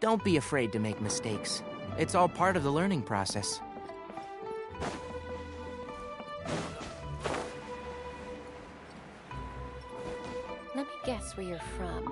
Don't be afraid to make mistakes. It's all part of the learning process. Let me guess where you're from.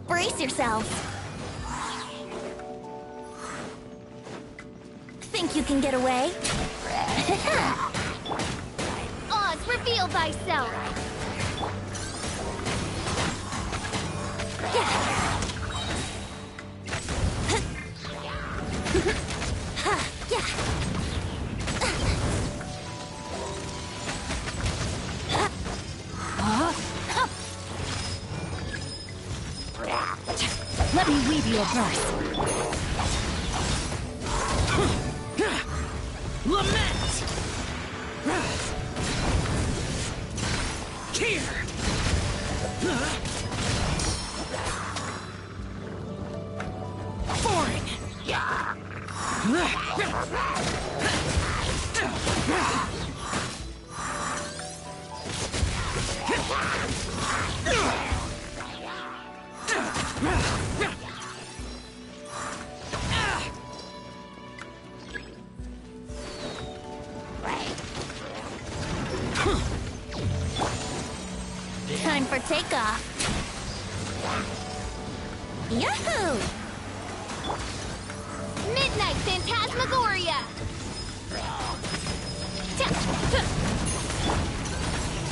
Brace yourselves. Think you can get away? Oz, reveal thyself! Let me weave you a verse. Lament! Here! Boring! Time for takeoff. Yahoo! Midnight Phantasmagoria!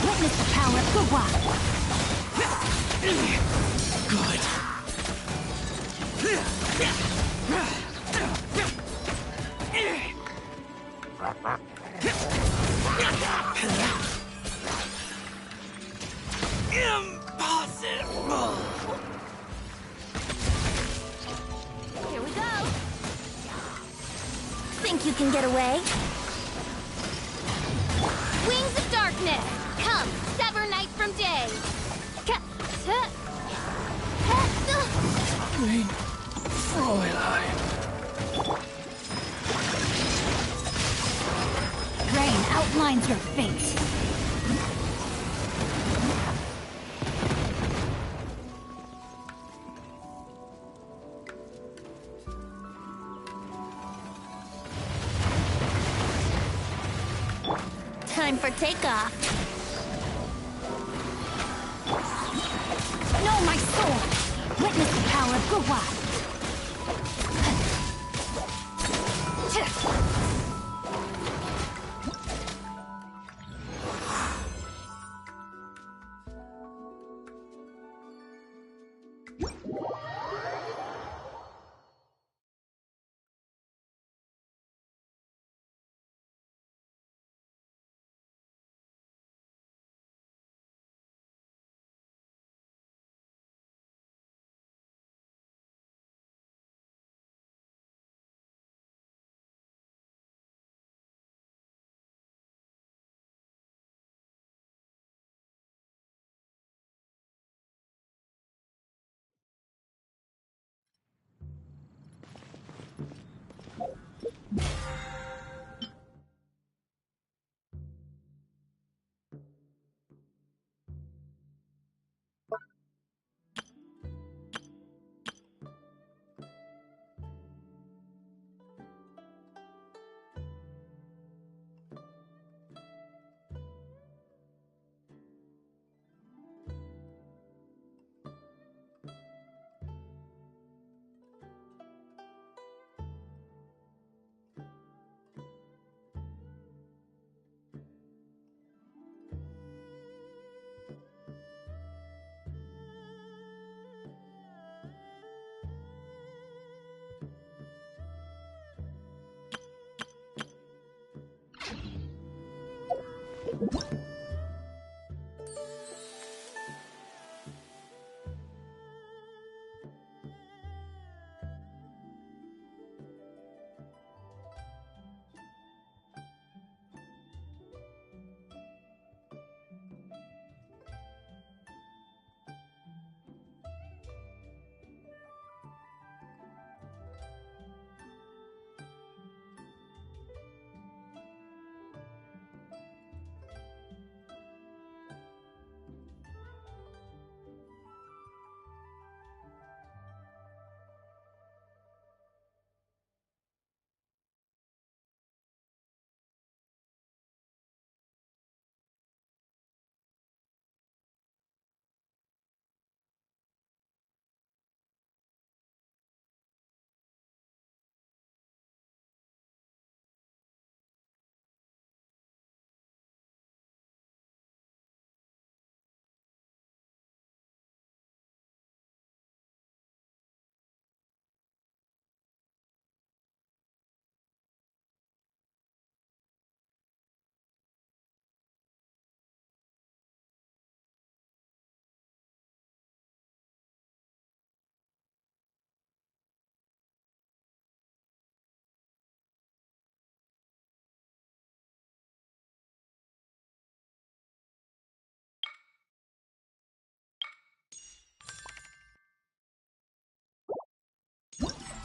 Witness the power of Gua. Good. Impossible! Here we go! Think you can get away? Wings of darkness! Come, sever night from day! Mein Fräulein. Rain outlines your fate. Time for takeoff. Know my sword! Witness the power of Gua.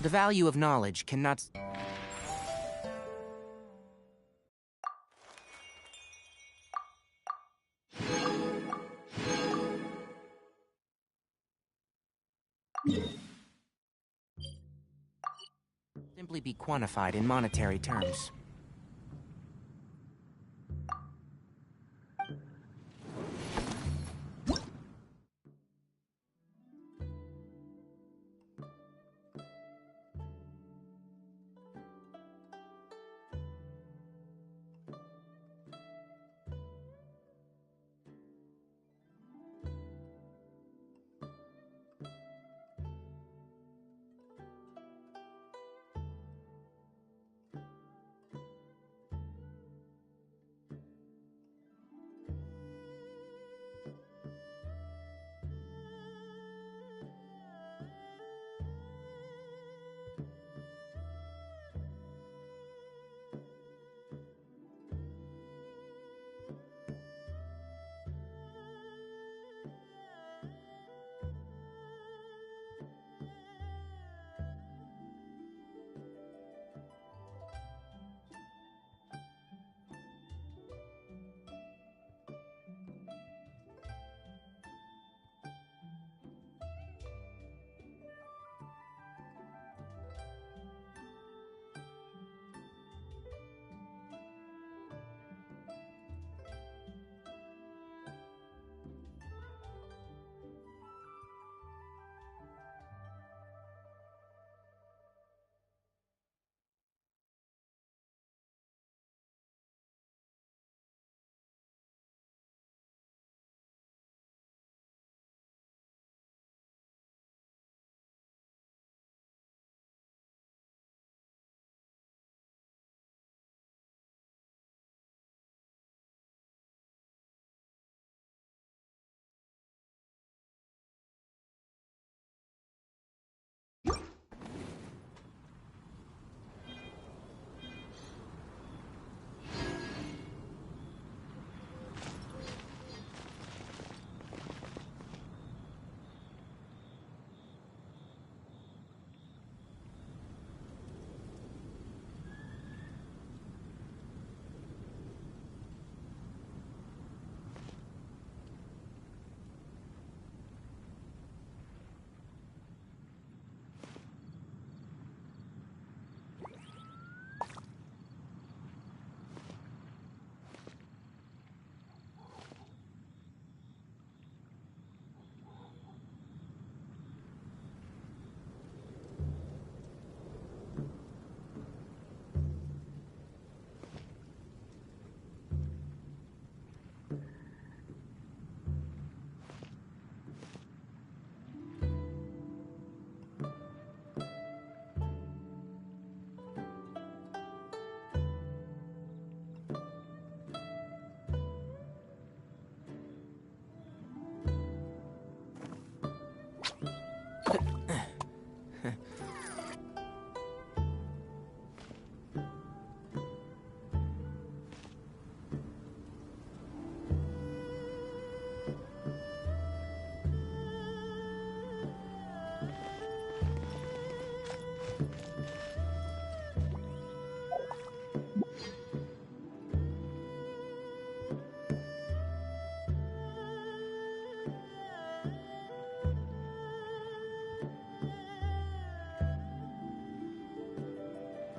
The value of knowledge cannot... simply be quantified in monetary terms.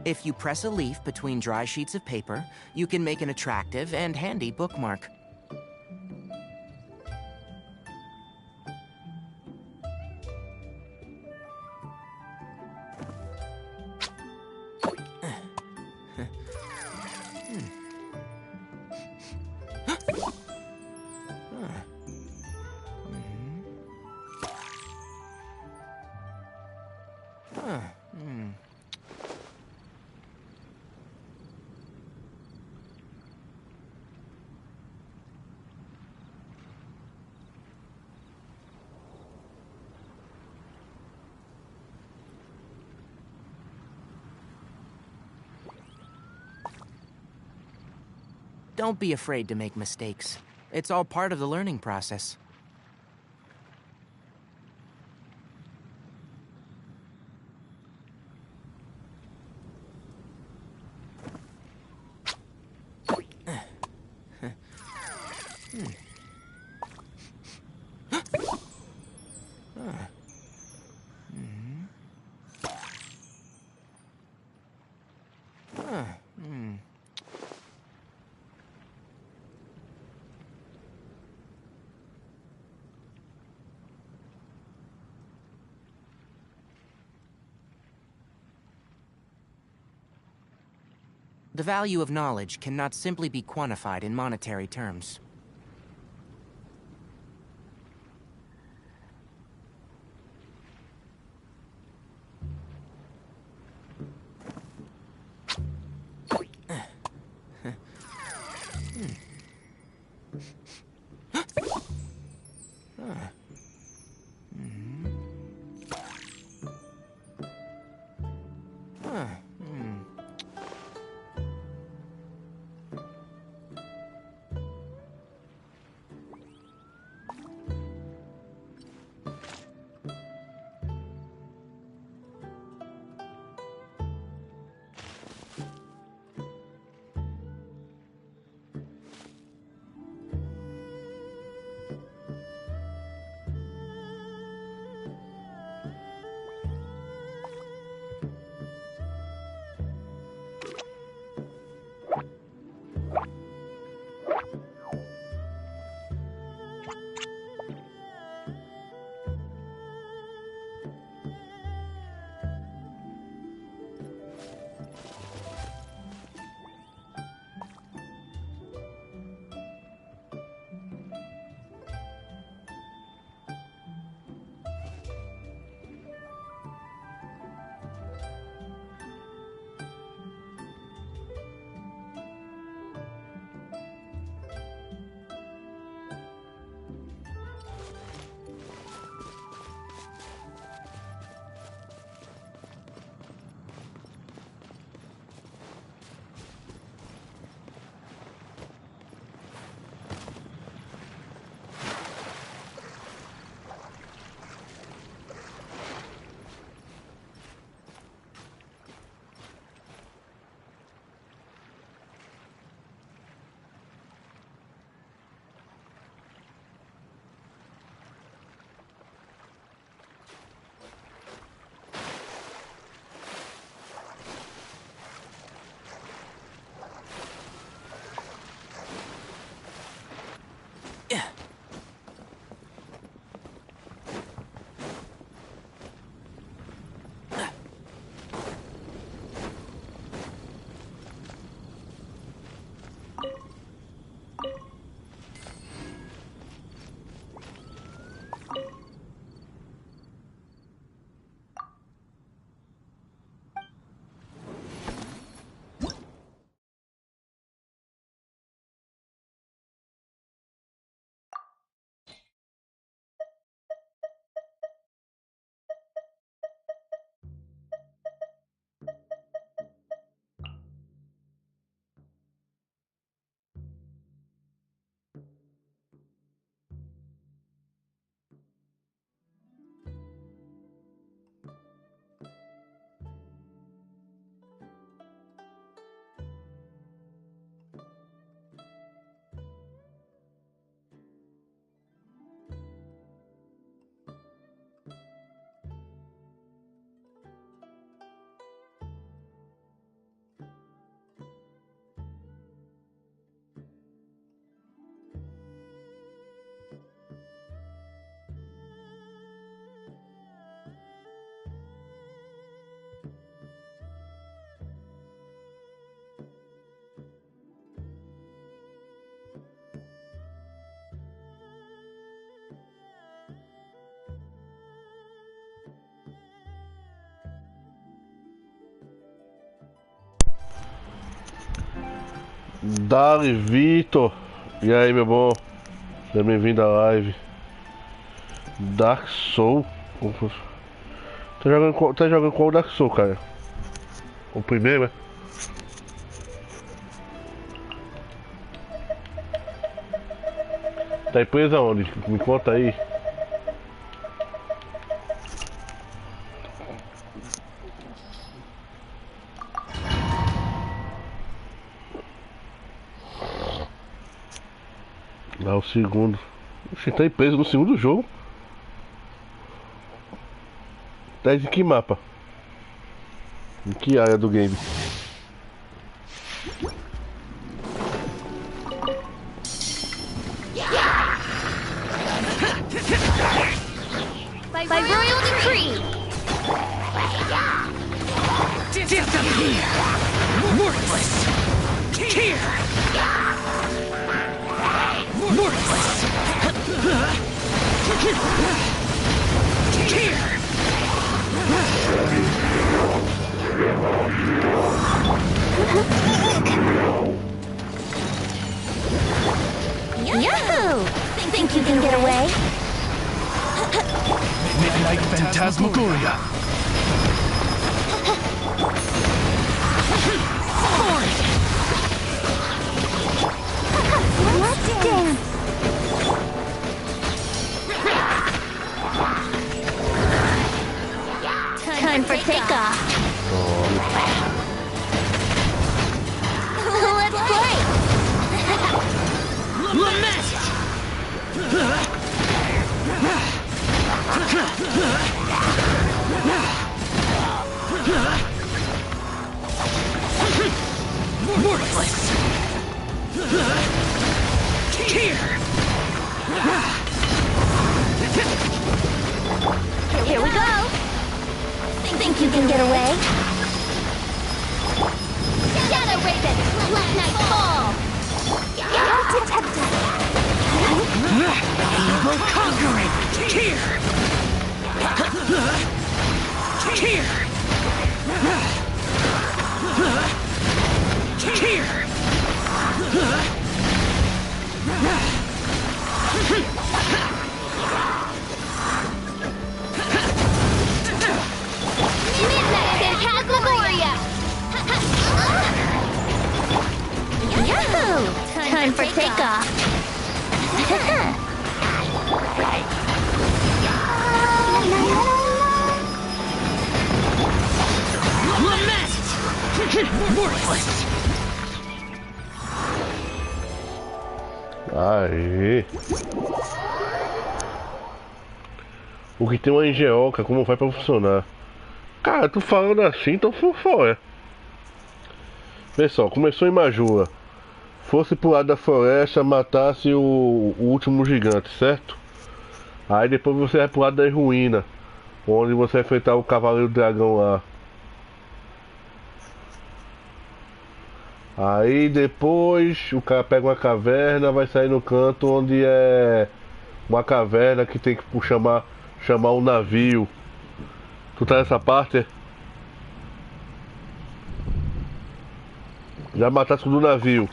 If you press a leaf between dry sheets of paper, you can make an attractive and handy bookmark. Don't be afraid to make mistakes. It's all part of the learning process. The value of knowledge cannot simply be quantified in monetary terms. Dali, Vitor. E aí, meu bom? Seja bem-vindo à live. Dark Soul? Tá jogando qual Dark Soul, cara? O primeiro, né? Tá presa onde? Me conta aí. Ah, o segundo. Você tá preso no segundo jogo? Tá de que mapa? Em que área do game? By royal decree. Disappear! Worthless! Here! Worthless! Here! Yahoo! Think you can get away? Midnight Phantasmagoria! Let's dance. Time for takeoff. Let's play. Lament! Worthless! Here! Here we go. Think you can get away? Shadow Raven, let night fall. Don't detect us. Evil conquering! Here! Here! Here! Midnight Phantasmagoria. Yahoo! Time for takeoff. Lament! Worthless! Aê! O que tem uma engenhoca, como vai pra funcionar? Cara, tu falando assim, então foi fora. Pessoal, começou em Majula. Fosse pro lado da floresta, matasse o último gigante, certo? Aí depois você vai pro lado da ruína, onde você vai enfrentar o cavaleiro dragão lá. Aí depois o cara pega uma caverna, vai sair no canto onde é uma caverna que tem que chamar um navio. Tu tá nessa parte? É? Já matasse o do navio.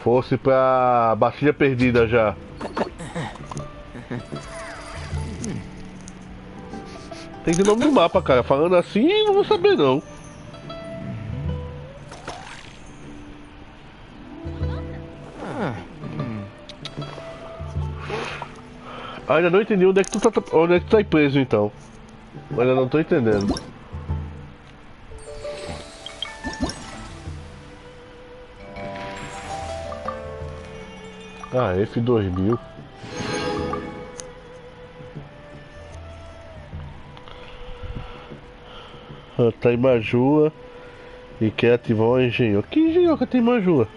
Fosse pra Batilha Perdida já. Tem que ter nome no mapa, cara. Falando assim, não vou saber não. Ainda não entendi onde é que tu tá preso então. Ainda não tô entendendo. Ah, F2000. Tá em Majula e quer ativar o engenho. Que engenho que tem em Majula?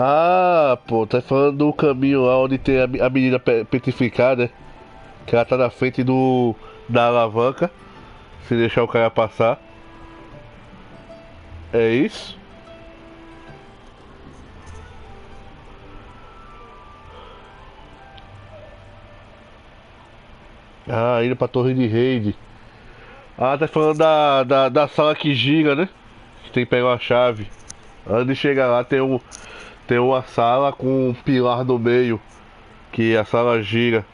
Ah, pô, tá falando do caminho lá onde tem a menina petrificada, que ela tá na frente da alavanca, se deixar o cara passar. É isso? Ah, indo pra torre de raid. Ah, tá falando da sala que gira, né? Que tem que pegar uma chave. Antes de chegar lá tem uma sala com um pilar no meio, que a sala gira.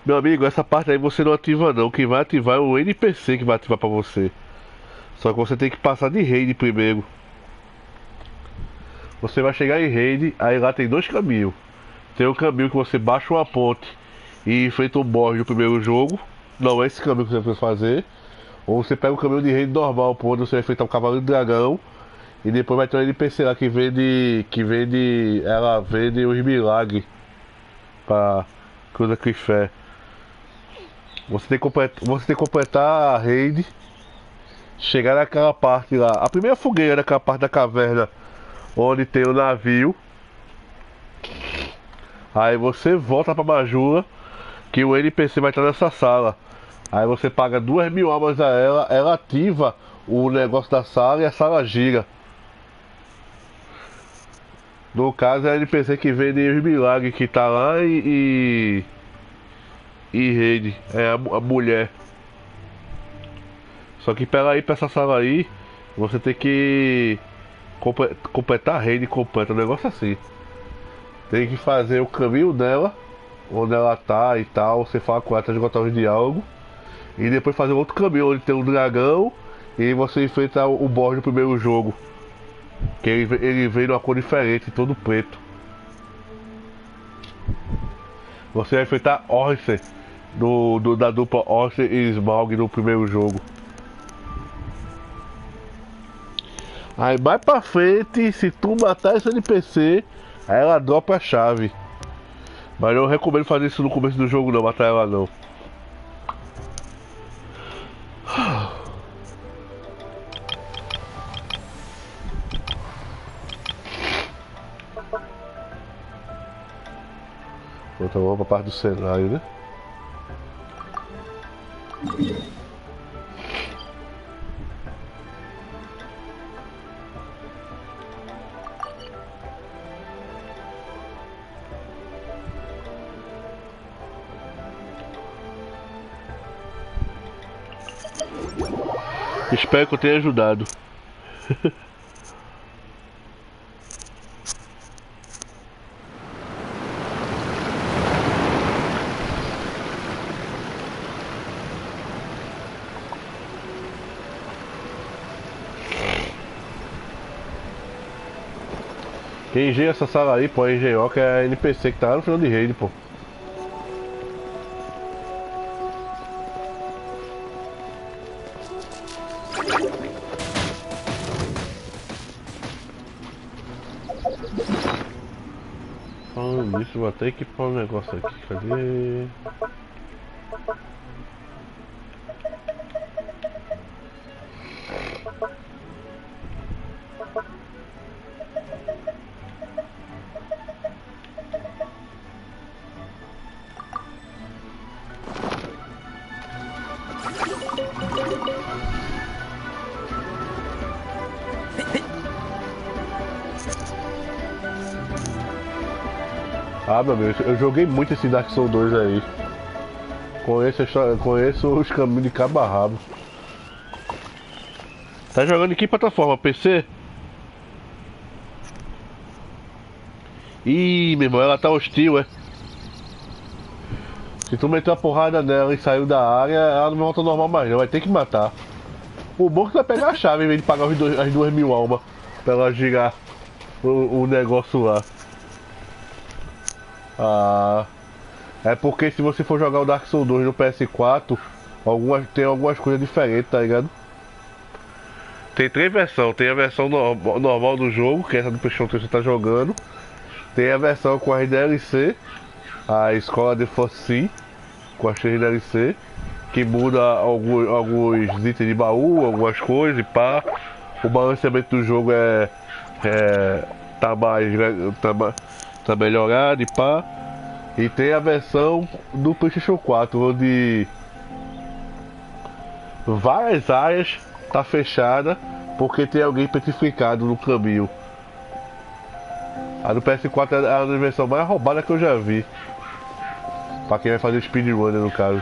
Meu amigo, essa parte aí você não ativa não. Quem vai ativar é o NPC que vai ativar pra você. Só que você tem que passar de raid primeiro. você vai chegar em Raid, aí lá tem dois caminhos. Tem um caminho que você baixa uma ponte e enfrenta um boss do primeiro jogo. Não é esse caminho que você precisa fazer. Ou você pega o caminho de Raid normal, onde você vai enfrentar um cavalo de dragão. E depois vai ter um NPC lá que vende. Ela vende os milagres pra Cruz Crifé. Você tem que completar a raid. Chegar naquela parte lá. A primeira fogueira naquela parte da caverna onde tem o navio. Aí você volta pra Majula, que o NPC vai estar nessa sala. Aí você paga 2.000 almas a ela. Ela ativa o negócio da sala e a sala gira. No caso é a NPC que vende os milagres que tá lá e rede. É a mulher. Só que pra ir pra essa sala aí, você tem que completar a rede completa, um negócio assim. Tem que fazer o caminho dela, onde ela tá e tal, você fala com ela, tá esgotar os diálogos. E depois fazer outro caminho onde tem um dragão e você enfrenta o boss do primeiro jogo. Que ele veio numa cor diferente, todo preto. Você vai enfrentar Orce da dupla Orce e Smaug no primeiro jogo. Aí mais pra frente, se tu matar esse NPC, aí ela dropa a chave. Mas eu não recomendo fazer isso no começo do jogo não, matar ela não. Então vamos pra parte do cenário, né? Espero que eu tenha ajudado. Quem engenha essa sala aí, pô, é engenhou, que é a NPC que tá lá no final de rede, pô. Falando nisso, vou até equipar um negócio aqui, cadê? Ah, meu amigo, eu joguei muito esse Dark Souls 2 aí. Conheço os caminhos de cabo a rabo. Tá jogando em que plataforma? PC? Ih, meu irmão, ela tá hostil, é? Se tu meteu a porrada nela e saiu da área, ela não volta ao normal mais não, vai ter que matar. O bom é que tu vai pegar a chave em vez de pagar as 2.000 almas pra ela girar o negócio lá. Ah, é porque se você for jogar o Dark Souls 2 no PS4, tem algumas coisas diferentes, tá ligado? Tem três versões, tem a versão normal do jogo, que é essa do PlayStation 3 que você tá jogando. Tem a versão com as DLC, a Escola de Foci, com as 3 DLC, que muda alguns itens de baú, algumas coisas e pá. O balanceamento do jogo tá melhorado e pá. E tem a versão do PlayStation 4, onde várias áreas tá fechada porque tem alguém petrificado no caminho. A do PS4 é a versão mais roubada que eu já vi. Pra quem vai fazer speedrunner no caso.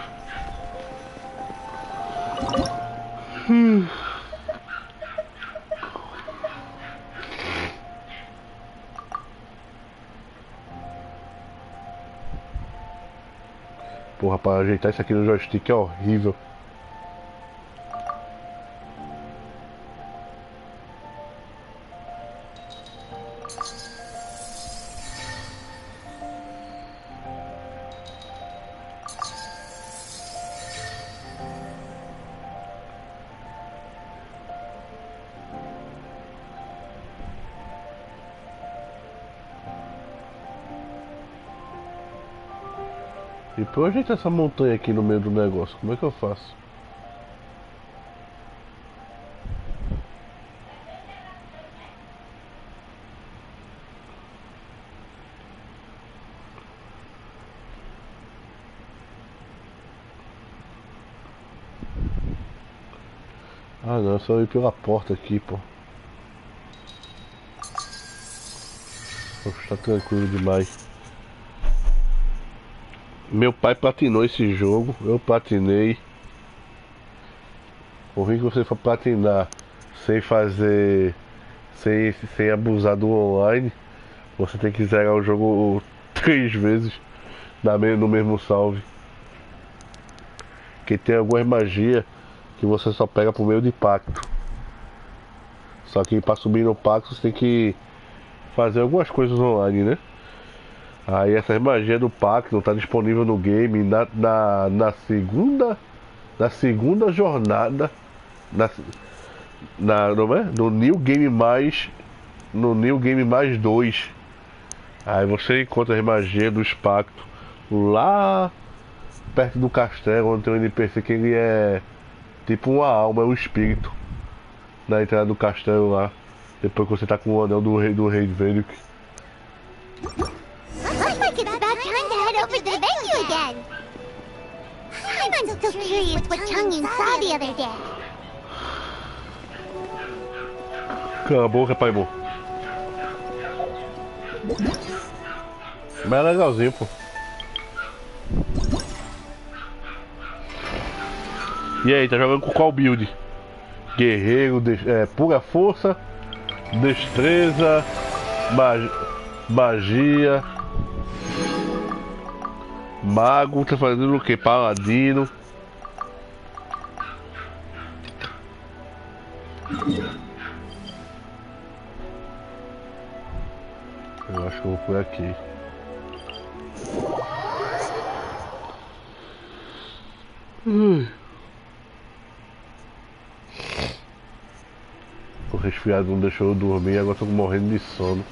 Porra, para ajeitar isso aqui no joystick é horrível. E pra eu ajeitar essa montanha aqui no meio do negócio, como é que eu faço? Ah não, é só ir pela porta aqui, pô. Poxa, tá tranquilo demais. Meu pai platinou esse jogo, eu platinei. O ruim que você for platinar sem fazer. Sem abusar do online, você tem que zerar o jogo 3 vezes no mesmo salve. Que tem algumas magias que você só pega por meio de pacto. Só que para subir no pacto você tem que fazer algumas coisas online, né? Aí essa magia do pacto tá disponível no game na segunda jornada não é? No New Game Mais 2. Aí você encontra as magias dos pactos lá perto do castelo, onde tem um NPC que ele é tipo uma alma, é um espírito na entrada do castelo lá. Depois que você tá com o anel do rei Varios. Looks like it's about time to head over to the venue again. I'm still curious what Chang'e saw the other day. Cala a boca, pai bom. Mas é legalzinho, pô. E aí, tá jogando com qual build? Guerreiro, pura força, destreza, magia, mago, tá fazendo o que? Paladino. Eu acho que eu vou por aqui. O resfriado não deixou eu dormir, agora tô morrendo de sono.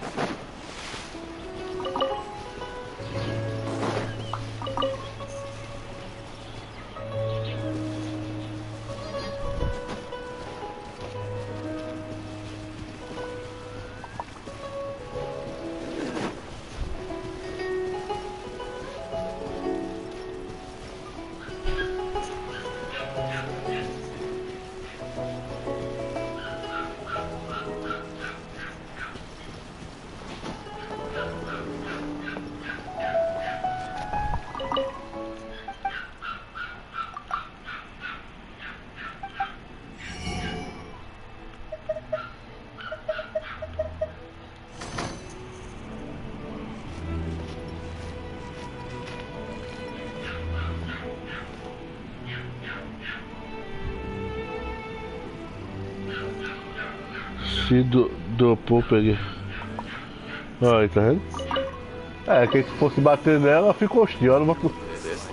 Se dropou, peguei. Aí, tá vendo? É, que se fosse bater nela, ficou hostil.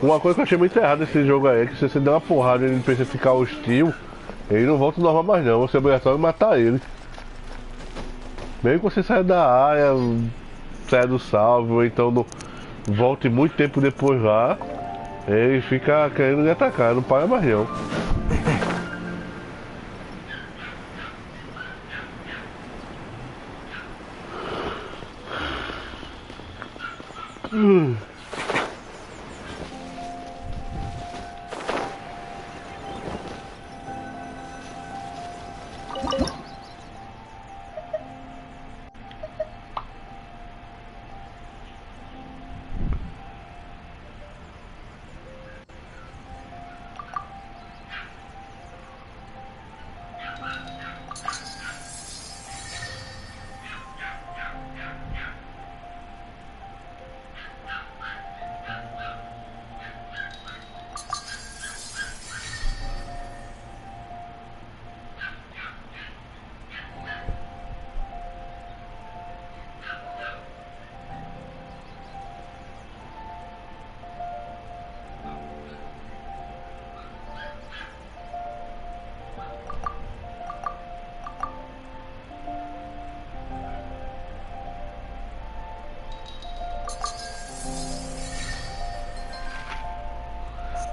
Uma coisa que eu achei muito errada nesse jogo aí é que se você der uma porrada e ele pensa ficar hostil, ele não volta normal mais não. Você é obrigatório matar ele. Mesmo que você saia da área, saia do salve, ou então volte muito tempo depois lá, ele fica querendo lhe atacar, não para mais não.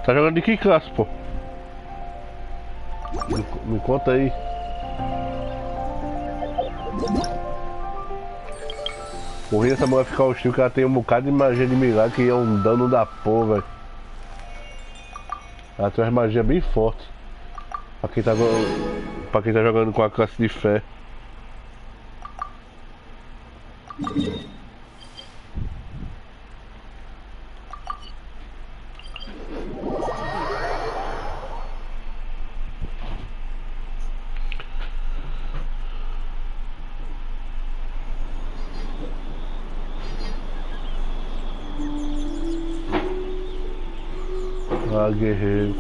Tá jogando de que classe, pô? Me conta aí. O rei dessa mulher ficar hostil, que ela tem um bocado de magia de milagre que é um dano da porra, velho. Ela tem umas magias bem fortes. Pra quem tá jogando com a classe de fé. Ah, guerreiro.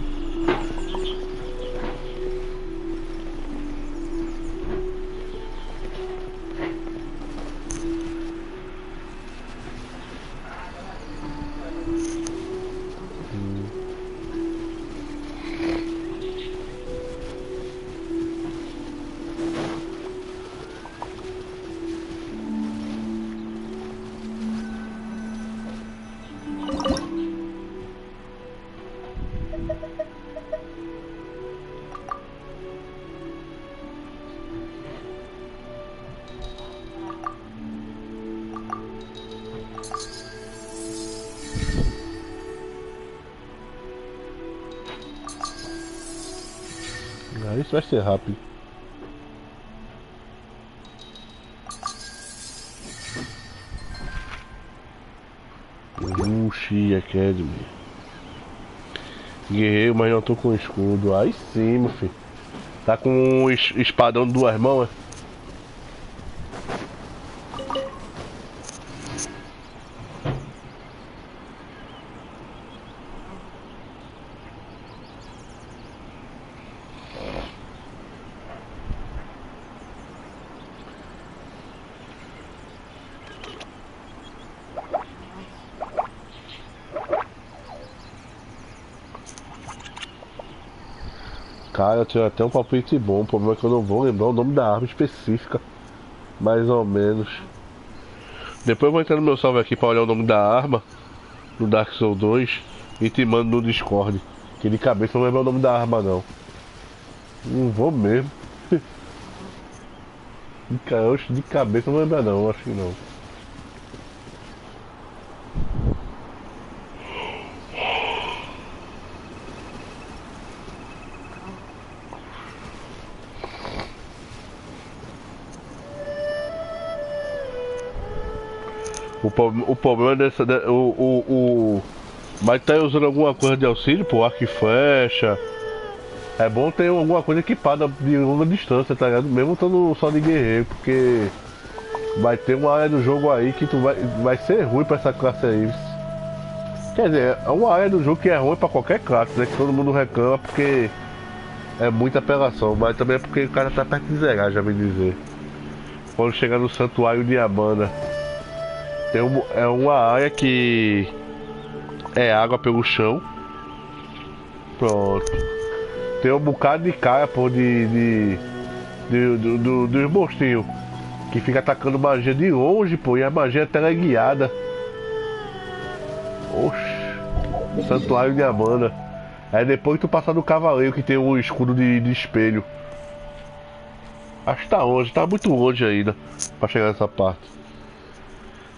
Ah, isso vai ser rápido. Genshim Academy. Guerreiro, mas não tô com escudo. Aí sim, meu filho. Tá com um espadão de 2 mãos, é? Cara, eu tenho até um palpite bom. O problema é que eu não vou lembrar o nome da arma específica. Mais ou menos. Depois eu vou entrar no meu salve aqui pra olhar o nome da arma no Dark Souls 2 e te mando no Discord. Que de cabeça eu não lembro o nome da arma não. Não vou mesmo. De cabeça eu não lembro não, acho que não. O problema dessa. Mas tá usando alguma coisa de auxílio, pô, arco e flecha. É bom ter alguma coisa equipada de longa distância, tá ligado? Mesmo estando só de guerreiro, porque vai ter uma área do jogo aí que tu vai ser ruim pra essa classe aí. Quer dizer, é uma área do jogo que é ruim pra qualquer classe, né? Que todo mundo reclama porque é muita apelação, mas também é porque o cara tá perto de zerar, já me dizer. Quando chegar no Santuário de Amanda. É uma área que é água pelo chão. Pronto. Tem um bocado de cara, pô, dos monstrinhos que fica atacando magia de longe, pô, e a magia é teleguiada. Oxi. Santuário de Amanda. É depois que tu passar do cavaleiro que tem um escudo de espelho. Acho que tá longe, tá muito longe ainda pra chegar nessa parte.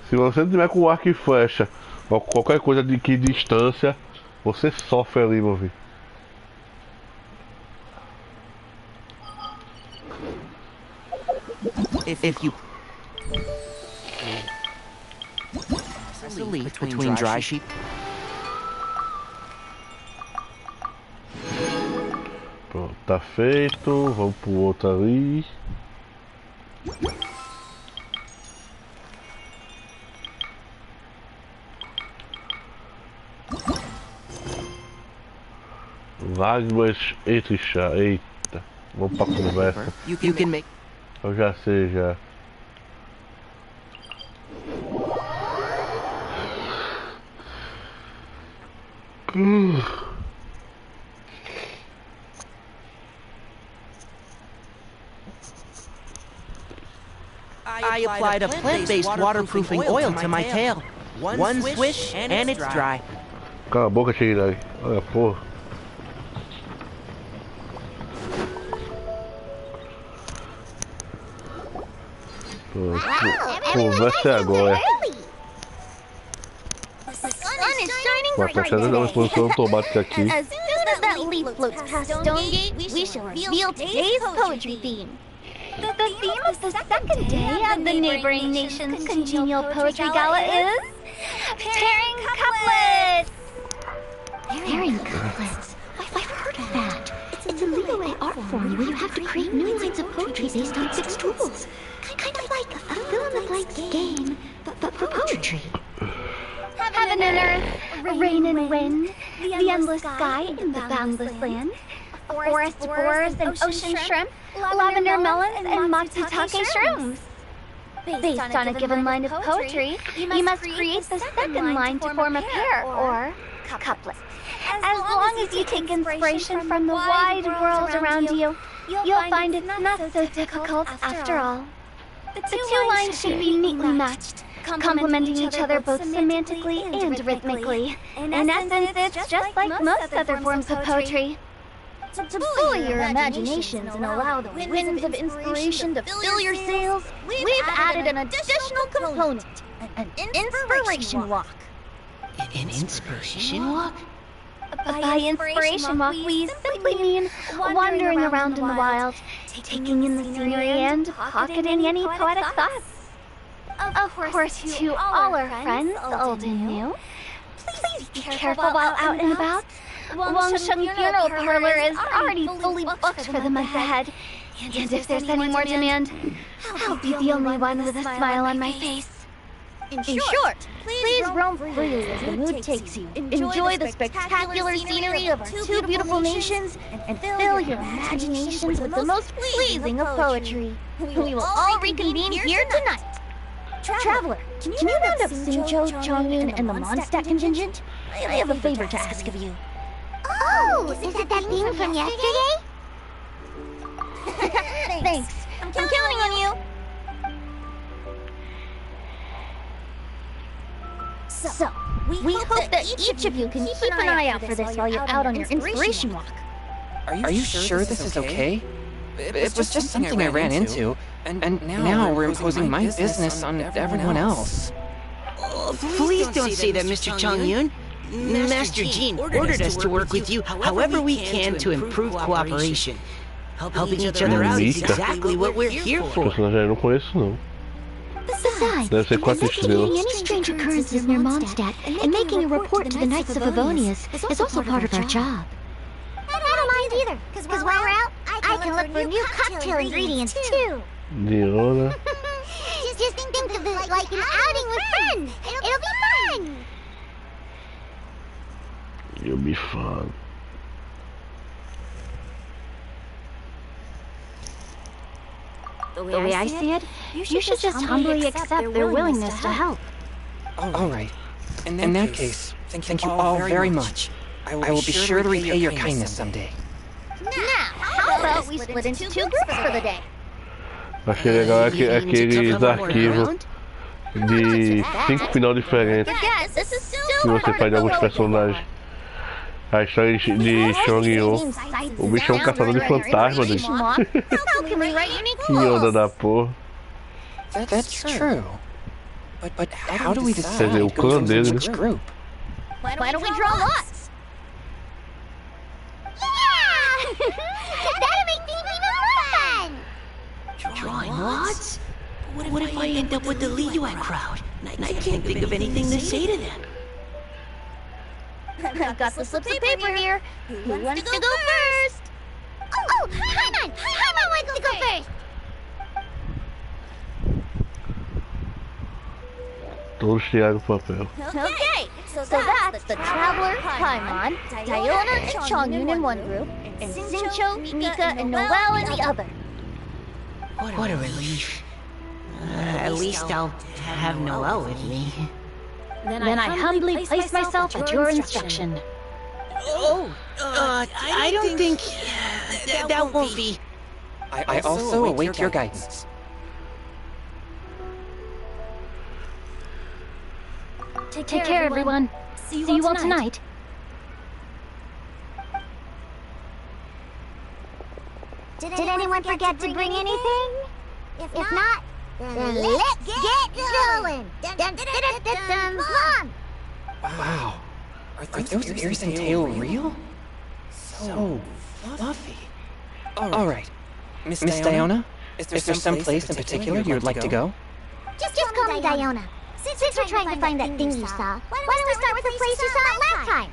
Se você não tiver com arco e flecha ou qualquer coisa de que distância, você sofre ali, meu filho. If you press a leaf between dry sheet. Pronto, tá feito. Vamos pro outro ali. Lágrimas entre chá. Eita, vamos pra conversa. You can make. Eu já sei já. I applied a plant-based waterproofing oil to my tail. One swish and it's dry. Cala a boca, Tirinari. Olha, porra. Conversa agora. Vou até fazer uma posição automática aqui. As soon as that leaf floats past Stonegate, we shall reveal today's poetry theme. The theme of the second day of the neighboring nation's congenial poetry gala is pairing couplets. Pairing couplets. I've heard of that. It's a leeway art form where you have to create new lines of poetry based on fixed rules. Kind of like a fill-in-the-blanks game, but for poetry. Heaven and earth, rain and wind, the endless sky and the boundless land, forest boars and ocean shrimp, lavender melons and matsutake shrooms. Based on a given line of poetry, you must create the second line to form a pair, or couplet. As long as you take inspiration from the wide world around you, you'll find it's not so difficult after all. The two lines should be neatly matched, complementing each other both semantically and rhythmically. In essence, it's just like most other forms of poetry. To buoy your imaginations and allow the winds of inspiration to fill your sails, we've added an additional component, an inspiration walk. An inspiration walk? By inspiration walk, we simply mean wandering around in the wild, taking in the scenery and pocketing any poetic thoughts. Of course, to all our friends, old and new, please be careful while out and about. Wangsheng Funeral Parlor is already fully booked for the month ahead, and if there's any more demand, I'll be the only one with a smile on my face. In short, please roam freely as the mood takes you. Enjoy the spectacular scenery of our two beautiful nations, and fill your imaginations with the most pleasing of poetry. We will all reconvene here tonight. Traveler, can you round up Xingqiu, Chongyun, and the Mondstadt contingent? I have a favor to ask of you. Oh, is it that thing from yesterday? Thanks. I'm counting on you. So, we hope that each of you can keep an eye out for this while you're out on your inspiration walk. Are you sure this is okay? It was just something I ran into, and now we're imposing my business on everyone else. Please don't say that, Mr. Chongyun. Master Jean ordered us to work with you however we can to improve cooperation. Helping each other out is exactly what we're here for. Personagem eu não conheço, não. Besides, Deve ser 4 investigating estrelas. any strange occurrences near Mondstadt and making a report to the Knights of Favonius is also part of our job. I don't mind either, because while we're out, I can look for new cocktail ingredients too. Diona. Just think of it like an outing with friends. It'll be fun. You'll be fun. The way I see it, you should just humbly accept their willingness to help. All right. In that case, thank you all very much. I will be sure to repay your kindness someday. Now, how about we split into two groups for the day? Achei legal aqueles arquivos de 5 final diferentes que você faz de alguns personagens. A história de Chongyun. O bicho é um caçador de fantasmas, gente. Que onda da porra. That's true. But how do we Quer decide dizer, o clã dele, which né? group? Why don't we draw lots? Yeah! That'll make things even more fun. Drawing lots? What if I end up with the Liyue crowd? And I can't think of anything to say to them. I've got the slips of paper here. Who wants to go first? Oh, Paimon! Paimon wants to go first. Todos tiraram o papel. Okay, so that's the Traveler, Paimon, Diona, and Chongyun in one group, and Xingqiu, Mika, and Noelle in the other. What a relief. At least I'll have Noelle with me. Then I humbly place myself at your instruction. I don't think... that won't be... I also await your guidance. Take care, everyone. See you all tonight. Did anyone forget to bring anything? If not, then let's get going. Dun, dun, dun, dun, dun, dun. Come on. Wow. Are those ears and tail real? So fluffy. Alright. Miss Diona, is there some place in particular you would like to go? Just call me Diona. Since we're trying to find that thing you saw, why don't we start with the place you saw last time?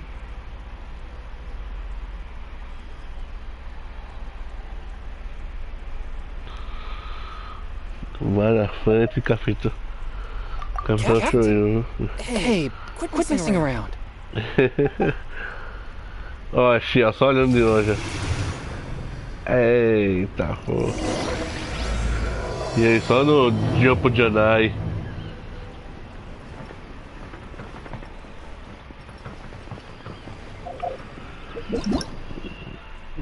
Vai na frente, capitão. Capitão sou eu. Hey, quit messing around. Ó, Xia, só olhando de longe. Eita, pô. E aí, só no Jump Janai.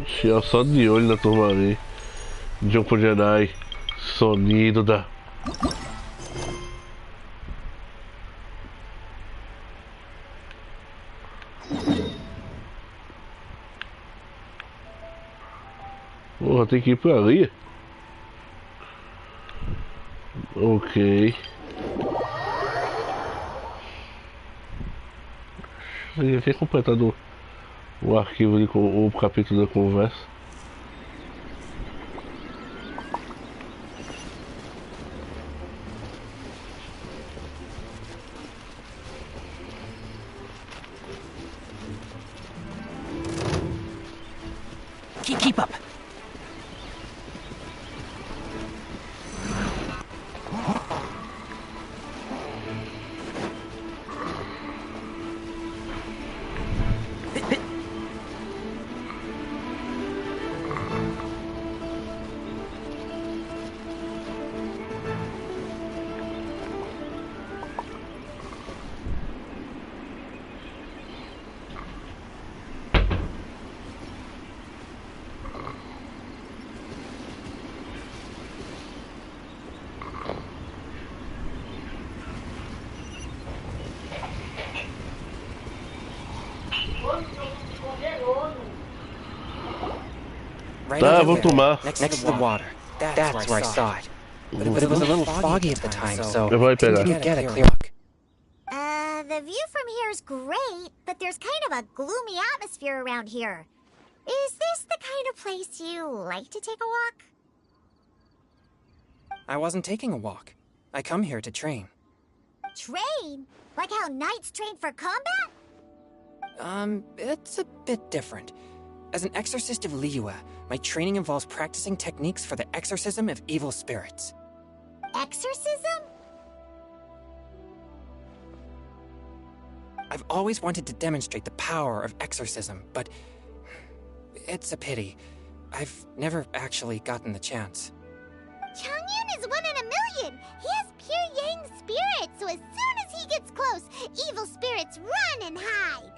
Xia, só de olho na turma ali. Jump Janai. Sonido da... Porra, tem que ir pra ali. Ok. Eu tinha completado o arquivo ali com o capítulo da conversa. Keep up. Tá, vou tomar. Next to the water. That's where I saw it. But it was a little foggy at the time, so Eu vou pegar. didn't get a clear look. The view from here is great, but there's kind of a gloomy atmosphere around here. Is this the kind of place you like to take a walk? I wasn't taking a walk. I come here to train. Train? Like how knights train for combat? It's a bit different. As an exorcist of Liyue, my training involves practicing techniques for the exorcism of evil spirits. Exorcism? I've always wanted to demonstrate the power of exorcism, but it's a pity. I've never actually gotten the chance. Changyun is 1 in a million! He has pure yang spirit, so as soon as he gets close, evil spirits run and hide!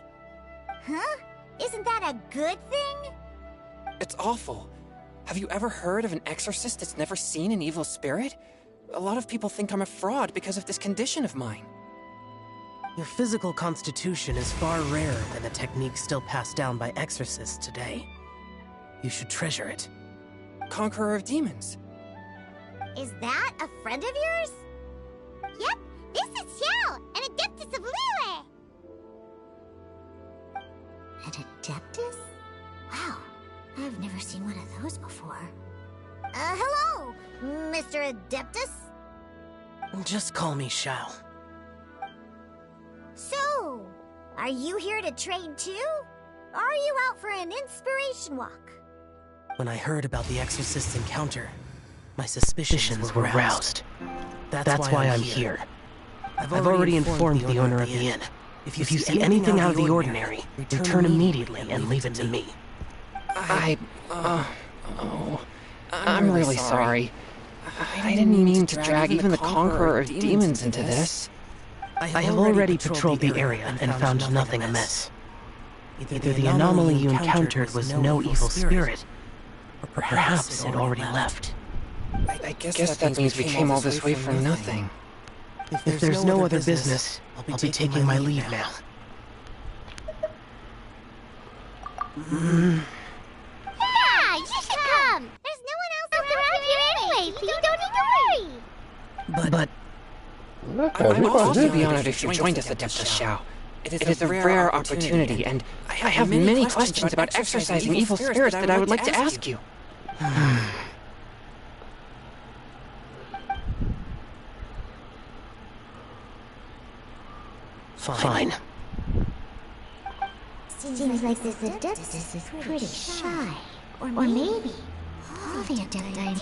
Huh? Isn't that a good thing? It's awful. Have you ever heard of an exorcist that's never seen an evil spirit? A lot of people think I'm a fraud because of this condition of mine. Your physical constitution is far rarer than the techniques still passed down by exorcists today. You should treasure it. Conqueror of demons. Is that a friend of yours? Yep, this is Xiao, an adeptus of Liyue! An adeptus? Wow, I've never seen one of those before. Hello, Mr. Adeptus? Just call me Xiao. So, are you here to train too? Or are you out for an inspiration walk? When I heard about the exorcist's encounter, my suspicions were roused. That's why I'm here. I've already informed the owner of the inn. If you see anything out of the ordinary, return immediately and leave it to me. I'm really sorry. I didn't mean to drag even the Conqueror of Demons into this. I have already patrolled the area and found nothing amiss. Either the anomaly you encountered was no evil spirit, or perhaps it already left. I guess that means we came all this way for nothing. If there's no other business, I'll be taking my leave now. Yeah, you should come! There's But I would also be honored if you joined us at Depth Xiao. It is a rare opportunity, and I have many questions about exorcising evil spirits that I would like to ask you. fine. Seems like this Adeptus is pretty shy. Or maybe all the Adepti.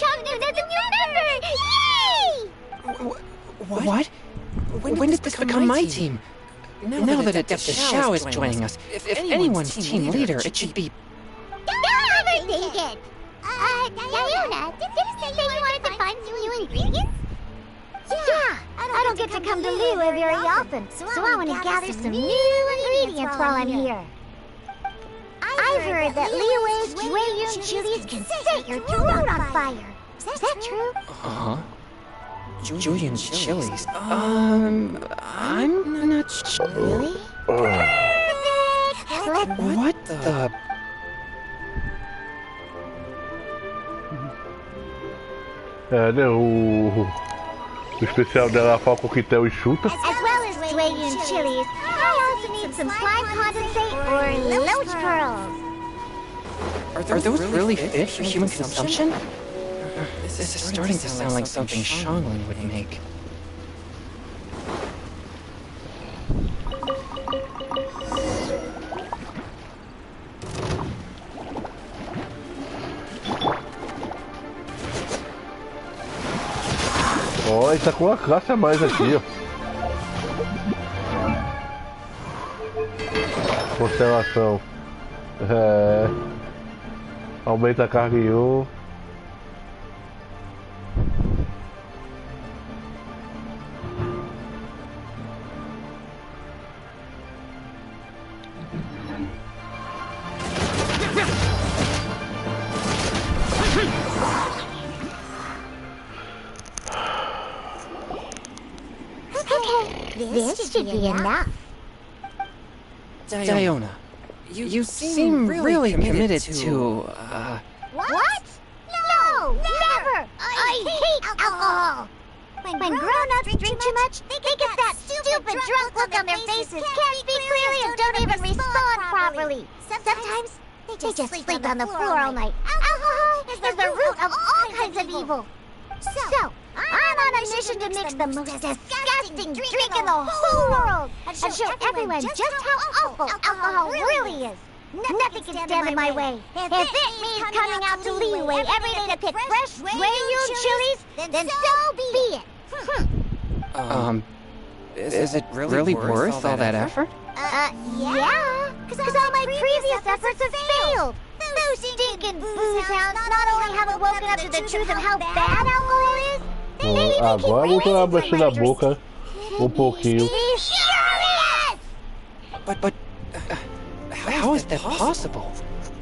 Chongyun is a new member! Yay! What? When did this become my team? Now that Adept Xiao is joining us, if anyone's team leader, it should be... Don't overthink it! Diona, didn't you say you wanted to find some new ingredients? Yeah, I don't get to come to Liyue very often, so I want to gather some new ingredients while I'm here. I've heard that Liyue's Jueyun chilies can set your throat on fire. Is that true? Uh-huh. Julian chilies. I'm not sure. Really? What the... É, né? O especial dela é coquetel e chuta. As well as Jueyun chilies, I also need some slime condensate or loach pearls. Are those really fit for human consumption? This is starting to sound like something Xiangling would make. Ó, ele tá com uma classe a mais aqui, ó. Constelação. É. Aumenta a carga em 1. This should be enough. Diona, you seem really committed to, What? No, never! I hate alcohol! When grown-ups drink too much, they get that stupid drunk look on their faces, can't speak clearly, and don't even respond properly. Sometimes, they just sleep on the floor all night. Alcohol is the root of all kinds of evil. So, I'm on a mission to mix the most disgusting drink in the whole world and show everyone just how awful alcohol really is. Nothing can stand in my way. If it means coming out to Liyue every day to pick fresh Jueyun chilies, then so be it. is it really worth all that effort? Yeah, because all my previous efforts have failed. Those stinking booze hounds not only haven't woken up to the truth of how bad alcohol is, Agora eu vou tomar mexer na boca pouquinho. But how is that possible?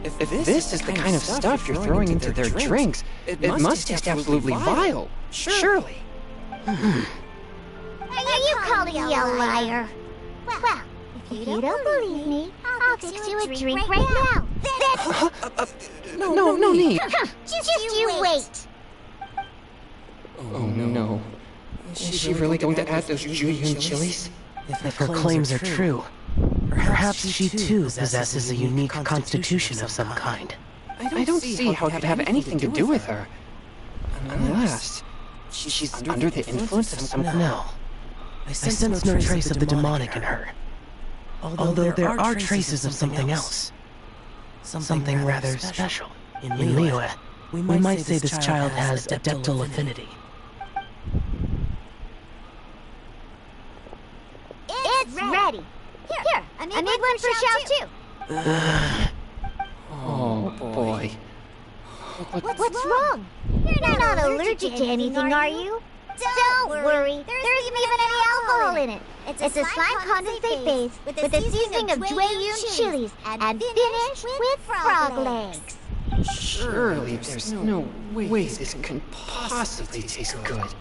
If this is the kind of stuff you're throwing into their drinks, it must taste absolutely vile. Surely. Are you calling me a liar? Well, if you don't believe me, I'll fix you a drink right now. No need. Just you wait. Oh no. Is she really going to add those Jueyun chilies? If her claims are true, perhaps she too possesses a unique constitution of some kind. I don't see how it could have anything to do with her. Unless she's under the influence of some... No. I sense no trace of the demonic in her. Although there are traces of something else. Something rather special. In Liyue, we might say this child has adeptal affinity. It's ready. Here, I made one for Xiao too. Oh boy. What's wrong? You're not allergic to anything, are you? Don't worry, there isn't even any alcohol in it. It's a slime condensate base with a seasoning of Jueyun chilies and finished with frog legs. Surely there's no way this can possibly taste good.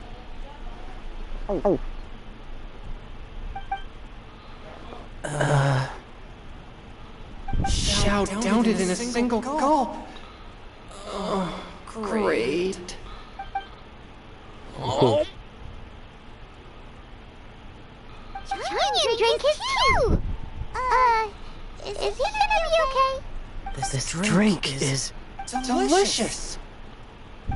Xiao downed it in a single gulp. Oh, great. Canyon drink his too! Is he gonna be okay? This drink is... Delicious!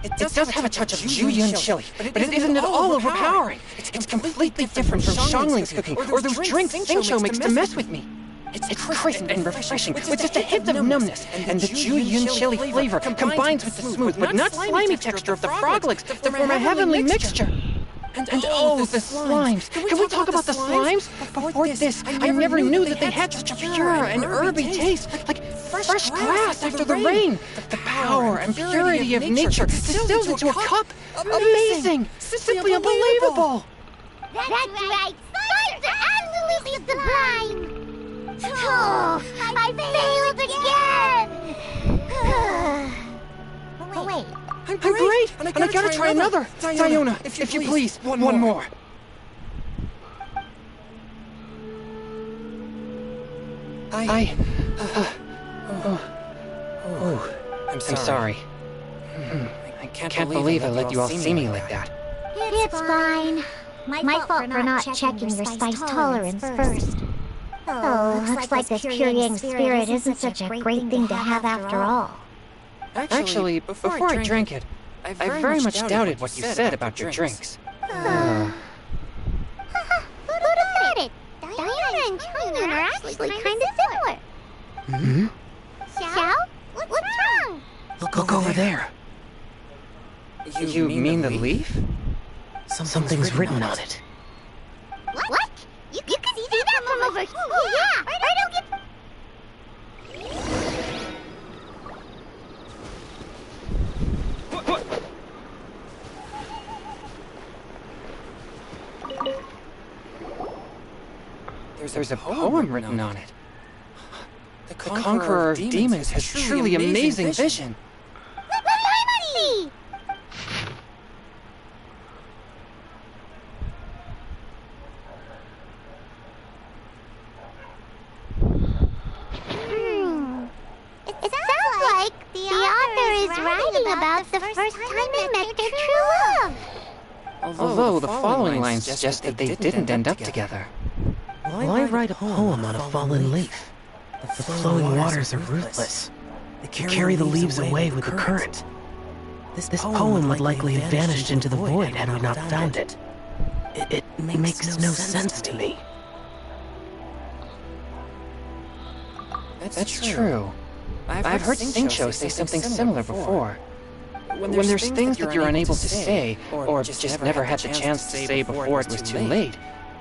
It does have a touch of Julian chili, but it isn't at all overpowering. It's completely different from Xiangling's cooking, or those drinks Xingqiu makes to mess with me. It's crisp and refreshing, with just a hint of numbness, and the Julian chili flavor combines with the smooth but not slimy texture of the frog legs to form a heavenly mixture. And oh, the slimes! Can we talk about the slimes? Before this, I never knew that they had such a pure and herby taste, like fresh grass after the rain. The power and purity of nature distilled into a cup. Amazing! Simply unbelievable! That's right! Slimes are absolutely sublime! Oh, I failed again! Oh, wait. I'm great, and I gotta try another. Diona, if you please, one more. I'm sorry. I can't believe I let you all see me like that. It's fine. My fault for not checking your spice tolerance first. Oh, looks like this pure yang spirit isn't such a great thing to have after all. Actually, before I drank it, I very much doubted what you said about your drinks. Who'd have thought it? Diana and Chang'an are actually kind of similar. Hmm? Xiao? What's wrong? Look over there. You mean the leaf? Something's written on it. What? You can see that from over here. Oh, yeah. I don't get... There's a poem written on it. The Conqueror of Demons has truly amazing vision. It sounds like the author is writing about the first time they met their true love. Although the following lines suggest that they didn't end up together. Why write a poem on a fallen leaf? The flowing waters are ruthless. They carry the leaves away with the current. This poem would likely have vanished into the void had we not found it. It makes no sense to me. That's true. I've heard Xingqiu say something similar before. When there's things that you're unable to say, or just never had the chance to say before it was too late,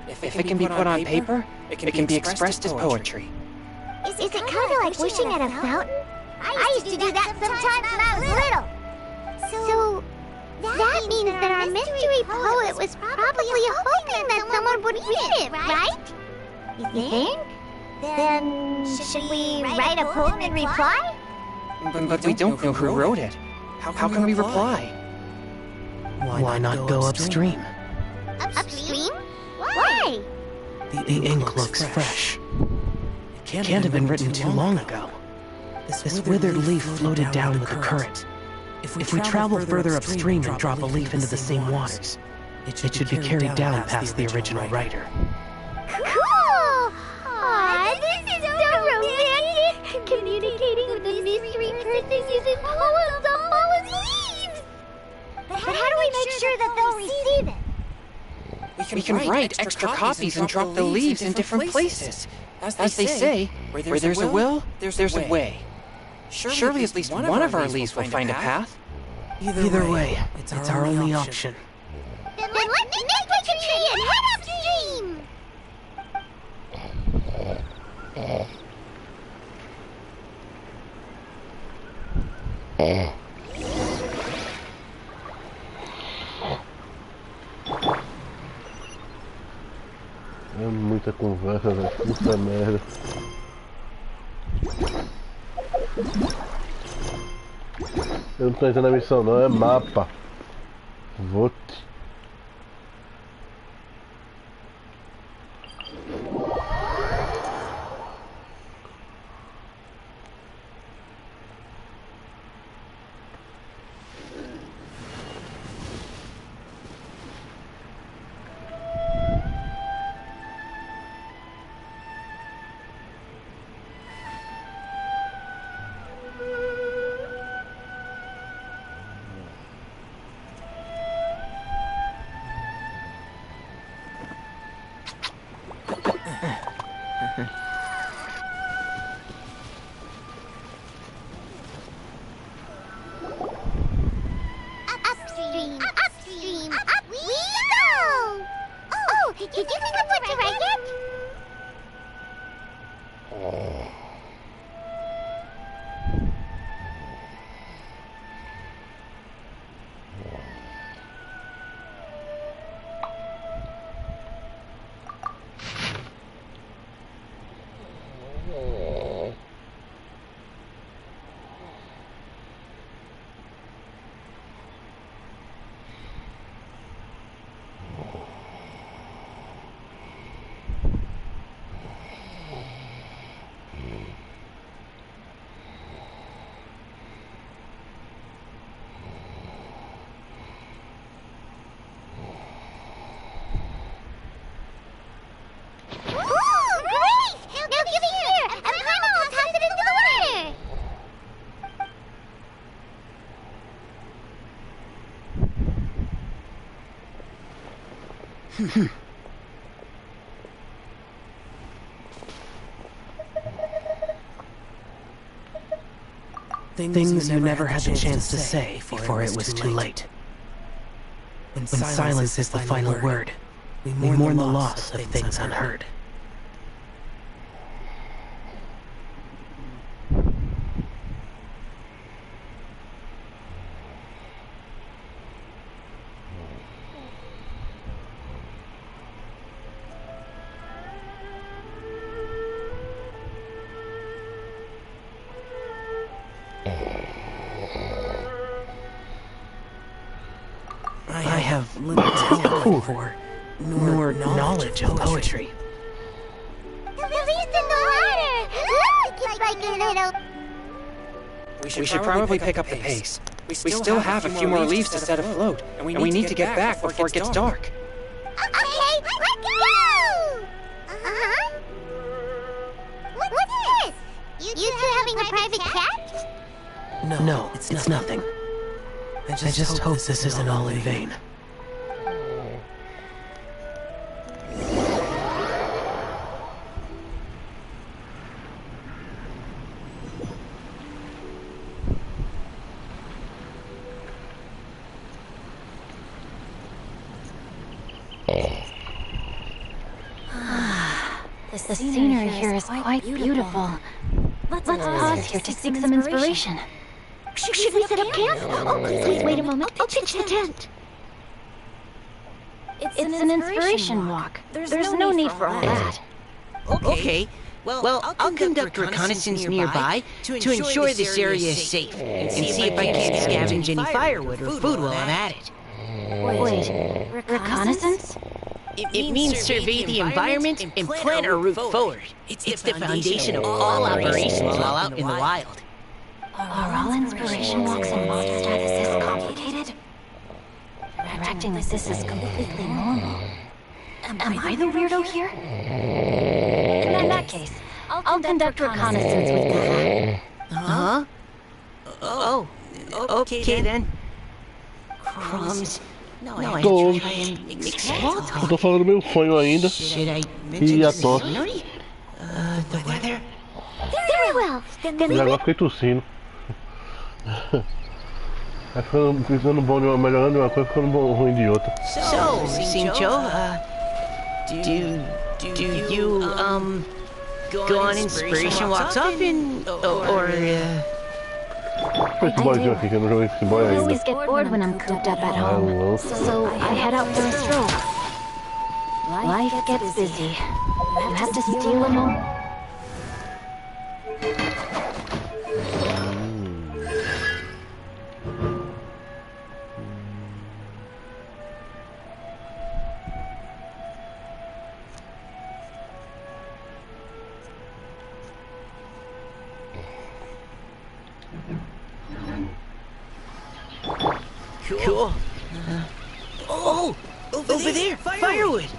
if it can be put on paper, it can be expressed as poetry. Is it kind of like wishing at a fountain? I used to do that sometimes when I was little. So, that means that our mystery poet was probably hoping that someone would read it, right? You think? Then, should we write a poem in reply? But we don't know who wrote it. How can we reply? Why not go upstream? Upstream? Why? The ink looks fresh. It can't have been written too long ago. This withered leaf floated down with the current. If we travel further upstream and drop a leaf into the same waters, it should be carried down past the original writer. Cool! Aw, this is so romantic! Communicating with a mystery person using poems on fallen leaves! But how do we make sure that they'll receive it? We can write extra copies and drop the leaves in different places. As they say, where there's a will, there's a way. Surely at least one of our leaves will find a path. Either way, it's our only option. Then let's make a tree and head upstream! É muita conversa, velho. Puta merda. Eu não tô entrando na missão não, é mapa. Vote. Upstream, upstream, up we go! Oh, did you think of what to write yet? Things you never had the chance to say before it was too late. When silence is the final word, we mourn the loss of things unheard. I have little talent for, nor knowledge of poetry. The least in the water! Look, it's like a little... We should probably pick up the pace. We still have a few more leaves to set afloat, and we need to get back before it gets dark. Okay, let's go! Uh-huh. What's this? You two having a private chat? No, it's nothing. I just hope this isn't all in vain. The scenery here is quite beautiful. Let's pause here to seek some inspiration. Should we set up camp? Oh, please wait a moment. I'll pitch the tent. It's an inspiration walk. There's no need for all that. Okay. Well, I'll conduct reconnaissance nearby to ensure this area is safe and see if I can't scavenge any firewood or food while I'm at it. Wait, reconnaissance? It means survey the environment and plan our route forward. It's the foundation of all operations while out in the wild. Are all inspiration walks and mod statuses complicated? Interacting with this is completely normal. Am I the weirdo here? In that case, I'll conduct reconnaissance with Kaha. Huh? Oh, okay then. Crumbs. No, I Todos. try and make small Eu talk. tô falando meu sonho ainda. Should I E a mention the tosse. scenery? The weather? Very well. E agora fiquei tossindo. Vai ficando bom de uma, melhorando de uma coisa, ficando bom, ruim de outra. So, Sincho, do you, go on inspiration walks often, or, Põe esse boyzinho aqui, que eu não joguei com esse boy I ainda. always get bored when I'm cooped up at home, Hello. so I head out for a stroll. Life gets busy. You have to steal a moment. cool. Oh, over there, firewood.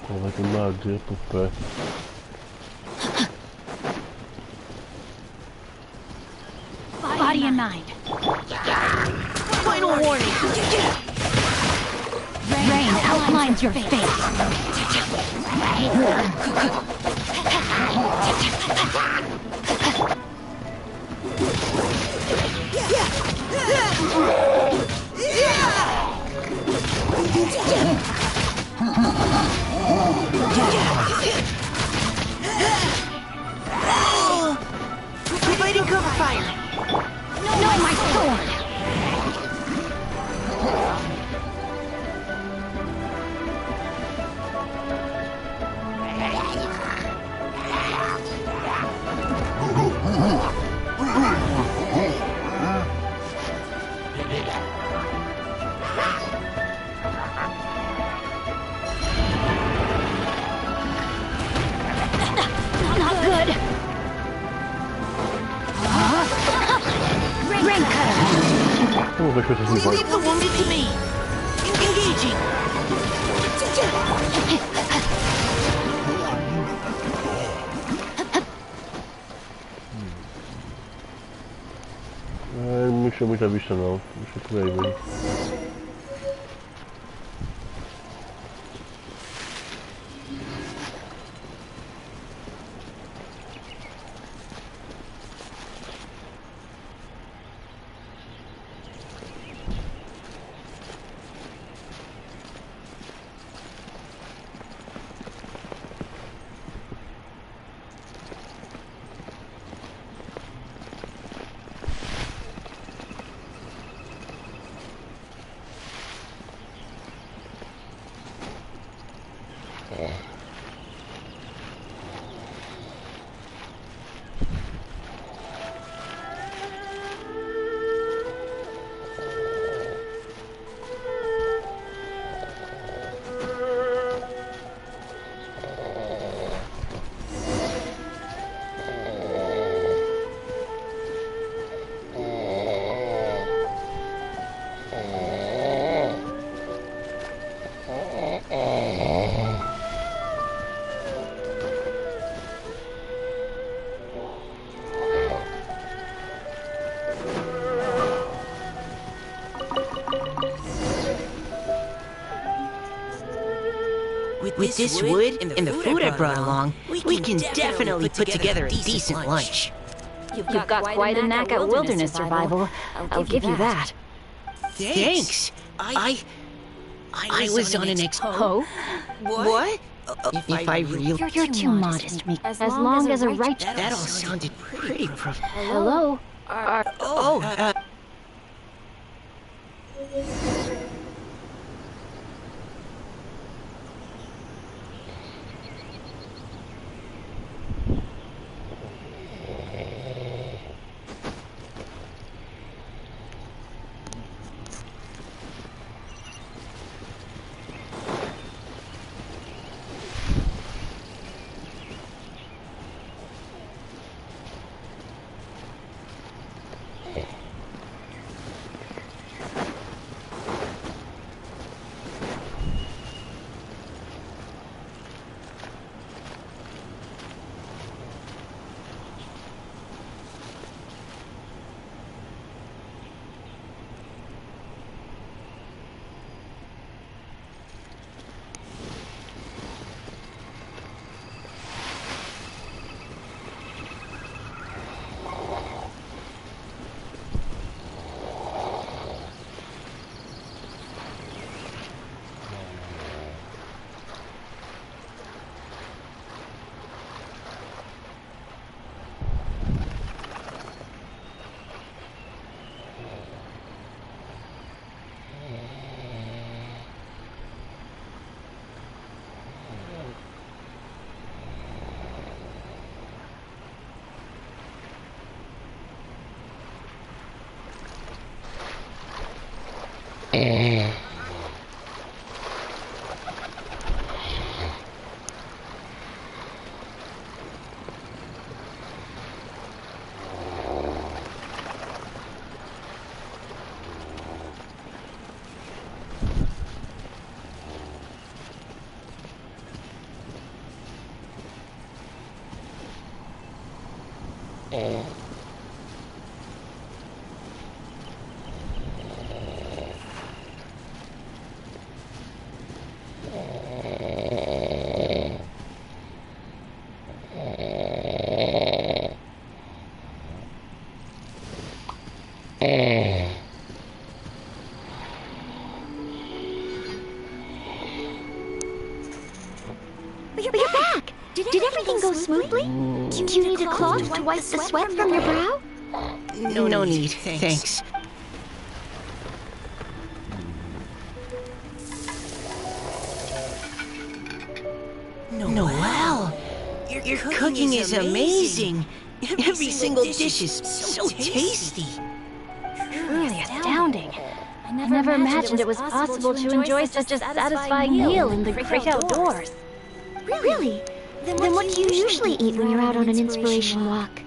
Pô, vai ter madeira pro pé. Body in mind. Final warning. Rain outlines your face. Providing cover fire. No, my sword. Not good. Rain cutter. Vamos ver se vocês vão. Leave the wounded to me. Engaging. Não me chama muita vista não. Deixa eu por aí mesmo. With this wood and the food I brought along, we can definitely put together a decent lunch. You've got quite a knack at wilderness survival. I'll give you that. Thanks. I was on an expo. What? If I really... You're too modest, Meek. As long as a righteous... That all sounded pretty Hello? But you're back! Did everything go smoothly? Do you need a cloth to wipe the sweat from your brow? No need, thanks. Noelle, your cooking is amazing. Every single dish is so tasty. Truly astounding. I never imagined it was possible to enjoy such a satisfying meal in the great outdoors. Really? Then what do you usually eat when you're out on an inspiration walk?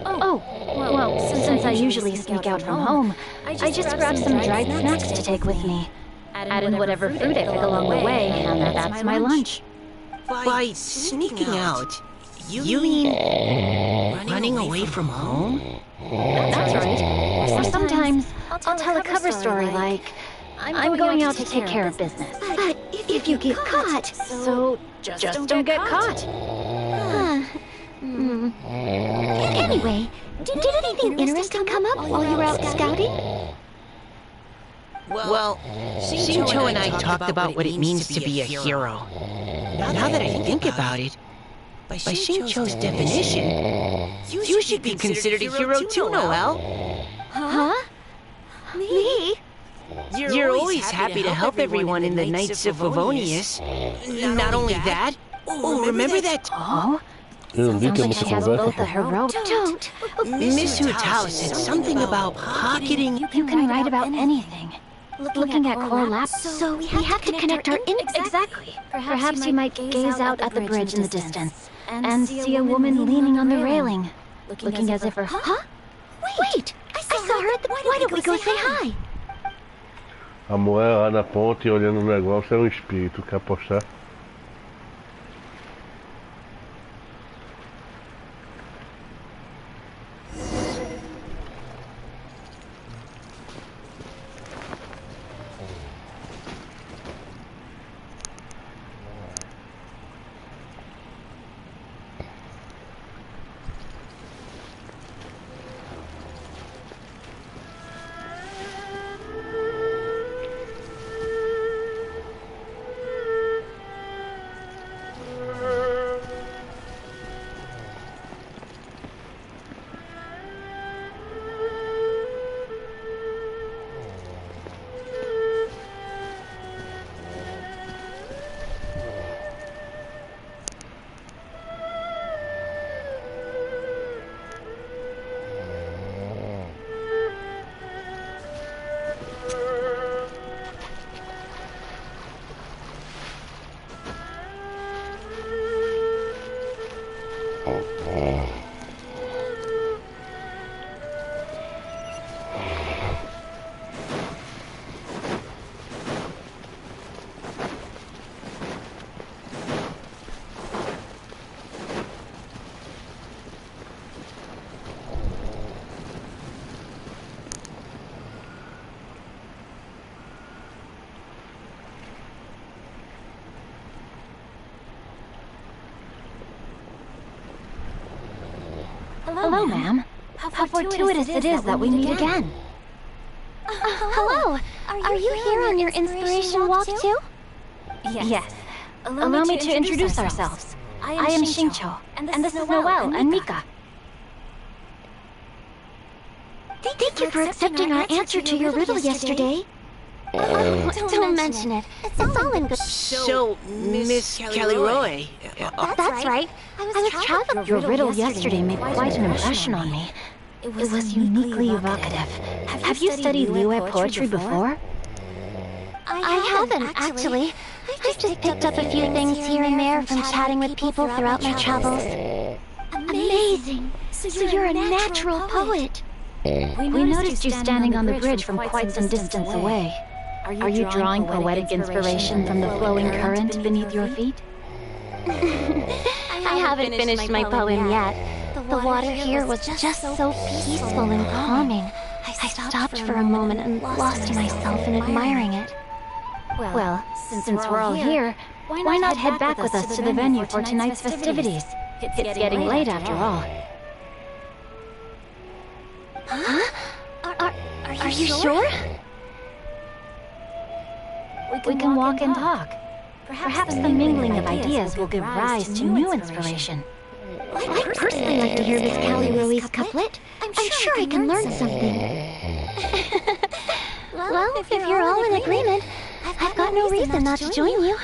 Oh, well, since I usually sneak out from home, I just grab some dried snacks to take with me. Add in whatever fruit I pick along the way, and that's my lunch. By sneaking out, you mean running away from home? That's right. Or sometimes I'll tell a cover story like, I'm going out to take care of business. But if you get caught... So just don't get caught. Anyway, did anything interesting come up while you were out scouting? Well, Xingqiu and I talked about what it means to be a hero. Now that I think about it, by Xingqiu's definition, you should be considered a hero too, Noelle. Huh? Me? You're always happy to help everyone in the Knights of Favonius. Not only that, remember that... Oh? Eu não vi que Sounds like she has both a heroic... Don't. Miss Hu Tao said something about pocketing... You can write about anything. Looking at core laps, So we have to connect our... Exactly. Perhaps you might gaze out at the bridge in the distance and see a woman leaning on the railing, looking as if her... Huh? Wait! I saw her at the... Why don't we go say hi? A mulher lá na ponte olhando o negócio é um espírito. Quer apostar? Hello, ma'am. How fortuitous it is that we meet again. Hello. Are you here on your inspiration walk too? Yes. Allow me to introduce ourselves. I am Xingqiu, and this is Noelle and Mika. Thank you for accepting our answer to your riddle yesterday. Don't mention it. It's all in good... So, Miss Caliroy... That's right. I was traveling. Your riddle yesterday made quite an impression on me. It was uniquely evocative. Have you studied Liyue poetry before? I haven't, actually. I've just picked up a few things here and there from chatting with people throughout my travels. Amazing! So you're a natural poet. We noticed you standing on the bridge from quite some distance away. Are you drawing poetic inspiration from the flowing current beneath your feet? I haven't finished my poem yet. The water here was just so peaceful and calming. I stopped for a moment and lost myself in admiring it. Well, since we're all here, why not head back with us to the venue for tonight's festivities? It's getting late after all. Huh? Are you sure? We can walk and talk. Perhaps the mingling of ideas will give rise to new inspiration. I'd personally like to hear Miss Callie Rowe's couplet. I'm sure I can learn something. Well, if you're all in agreement, I've got no reason not to join you.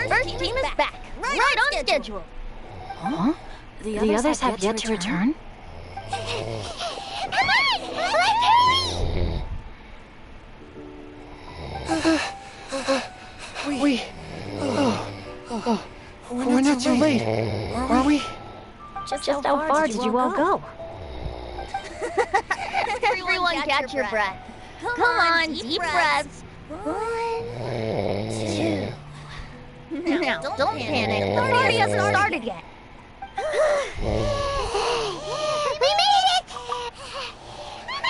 First team is back. Right on schedule. Huh? The others have yet to return? Come on! Let's hurry! We're not too late, are we? Just how far did you all go? Everyone catch your breath. Come on, deep breaths. 1, 2. Now, don't panic. The party hasn't started yet. We made it! How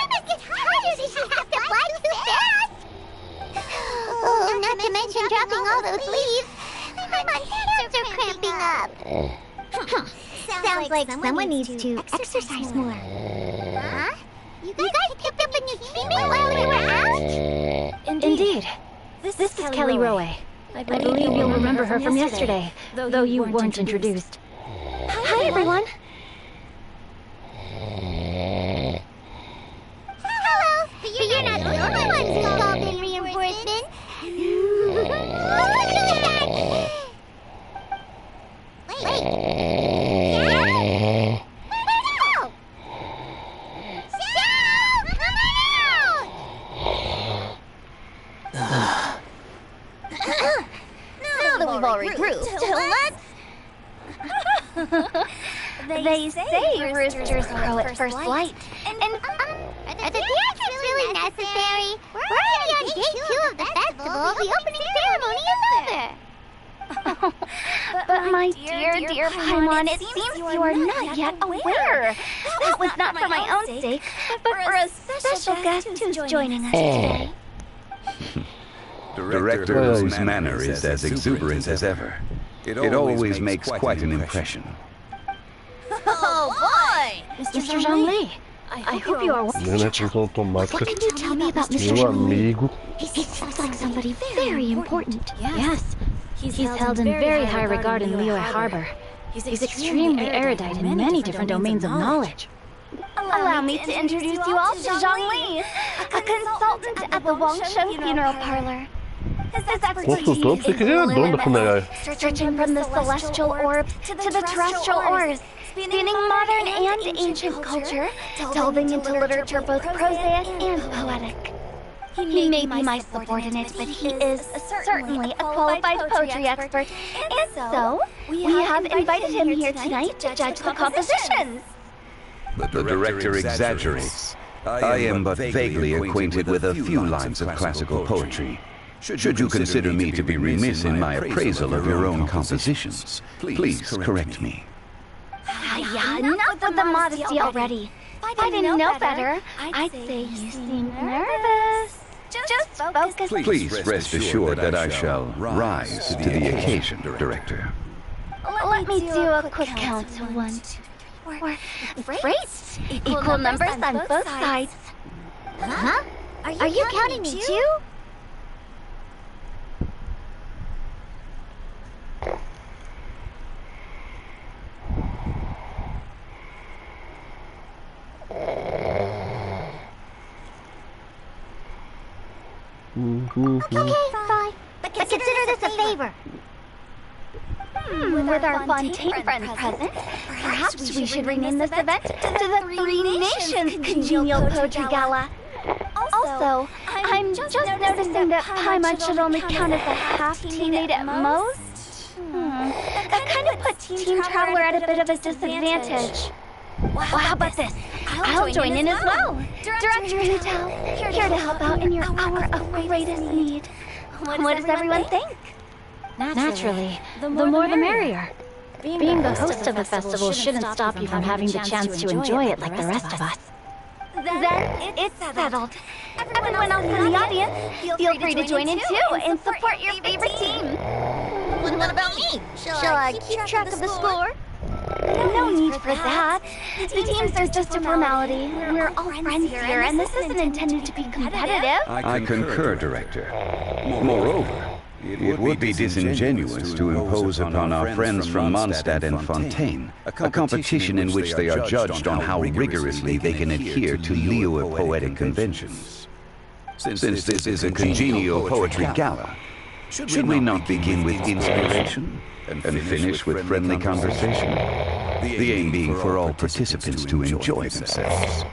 did she have to fly too fast? Oh, not to mention dropping all those leaves. My hands are cramping up. Sounds like someone needs to exercise more. Huh? You guys picked up a new teammate while we were out? Indeed. This is Callie Rowe. I believe you'll remember her from yesterday, though you weren't introduced. Hi, everyone. Hello, but you're not the only ones who called in reinforcement. Look at that! Wait. Where'd it go? Shout! Come on out! Now that we've all regrouped, They say roosters crow at first light. Are the theatrics really necessary? We're already on day 2 of the festival. The opening ceremony is over. But my dear Paimon, it seems you are not yet aware. That was not for my own sake, but for a special guest who's joining us today. Director whose manner is as exuberant as ever. It always makes quite an impression. oh boy! Mr. Zhongli, I hope you are well. What can you tell me about Mr. Meu Zhongli? amigo. He seems like somebody very important. Yes. He's held in very high regard in Liyue Harbor. He's extremely erudite in many different domains of knowledge. Allow me to introduce you all to Zhongli, a consultant at the Wangshen Funeral Parlor. His Consultor, pensei que ele era dono da funerária. Searching from the celestial orbs to the terrestrial ores, spanning modern and ancient culture, delving into literature both prosaic and poetic. He may be my subordinate, but he is certainly a qualified poetry expert, and so we have invited him here tonight to judge the compositions. The director exaggerates. I am but vaguely acquainted with a few lines of classical poetry. Should you consider me to be remiss in my appraisal of your own compositions, please correct me. Yeah, enough with the modesty already. If I didn't know better, I'd say you seem nervous. Just focus. Please rest assured that I shall rise to the occasion, Director. Let me do a quick count. 1, 2, 3, 4. Freights! Equal numbers on both sides. Huh? Are you counting me too? Okay, fine. But consider this a favor. With our Fontaine friends present, perhaps we should rename this event to the Three Nations Congenial Poetry Gala. Also, I'm just noticing that Paimon should only count as a half teammate at most. That kind of puts Team Traveler at a bit of a disadvantage. Well, how about this? I'll join in as well. Director Hutel, here to help out in your hour of greatest need. What does everyone think? Naturally, the more the merrier. Being the host of the festival shouldn't stop you from having the chance to enjoy it like the rest of us. Then it's settled. Everyone else in the audience, feel free to join in too and support your favorite team. What about me? Shall I keep track of the score? No need for that. The teams are just a formality. We're all friends here, and this isn't intended to be competitive. I concur, Director. Moreover, it would be disingenuous to impose upon our friends from Mondstadt and Fontaine a competition in which they are judged on how rigorously they can adhere to Leo-poetic conventions. Since this is a congenial poetry gala, should we not begin with inspiration and finish with friendly conversation? The aim being for all participants to enjoy themselves.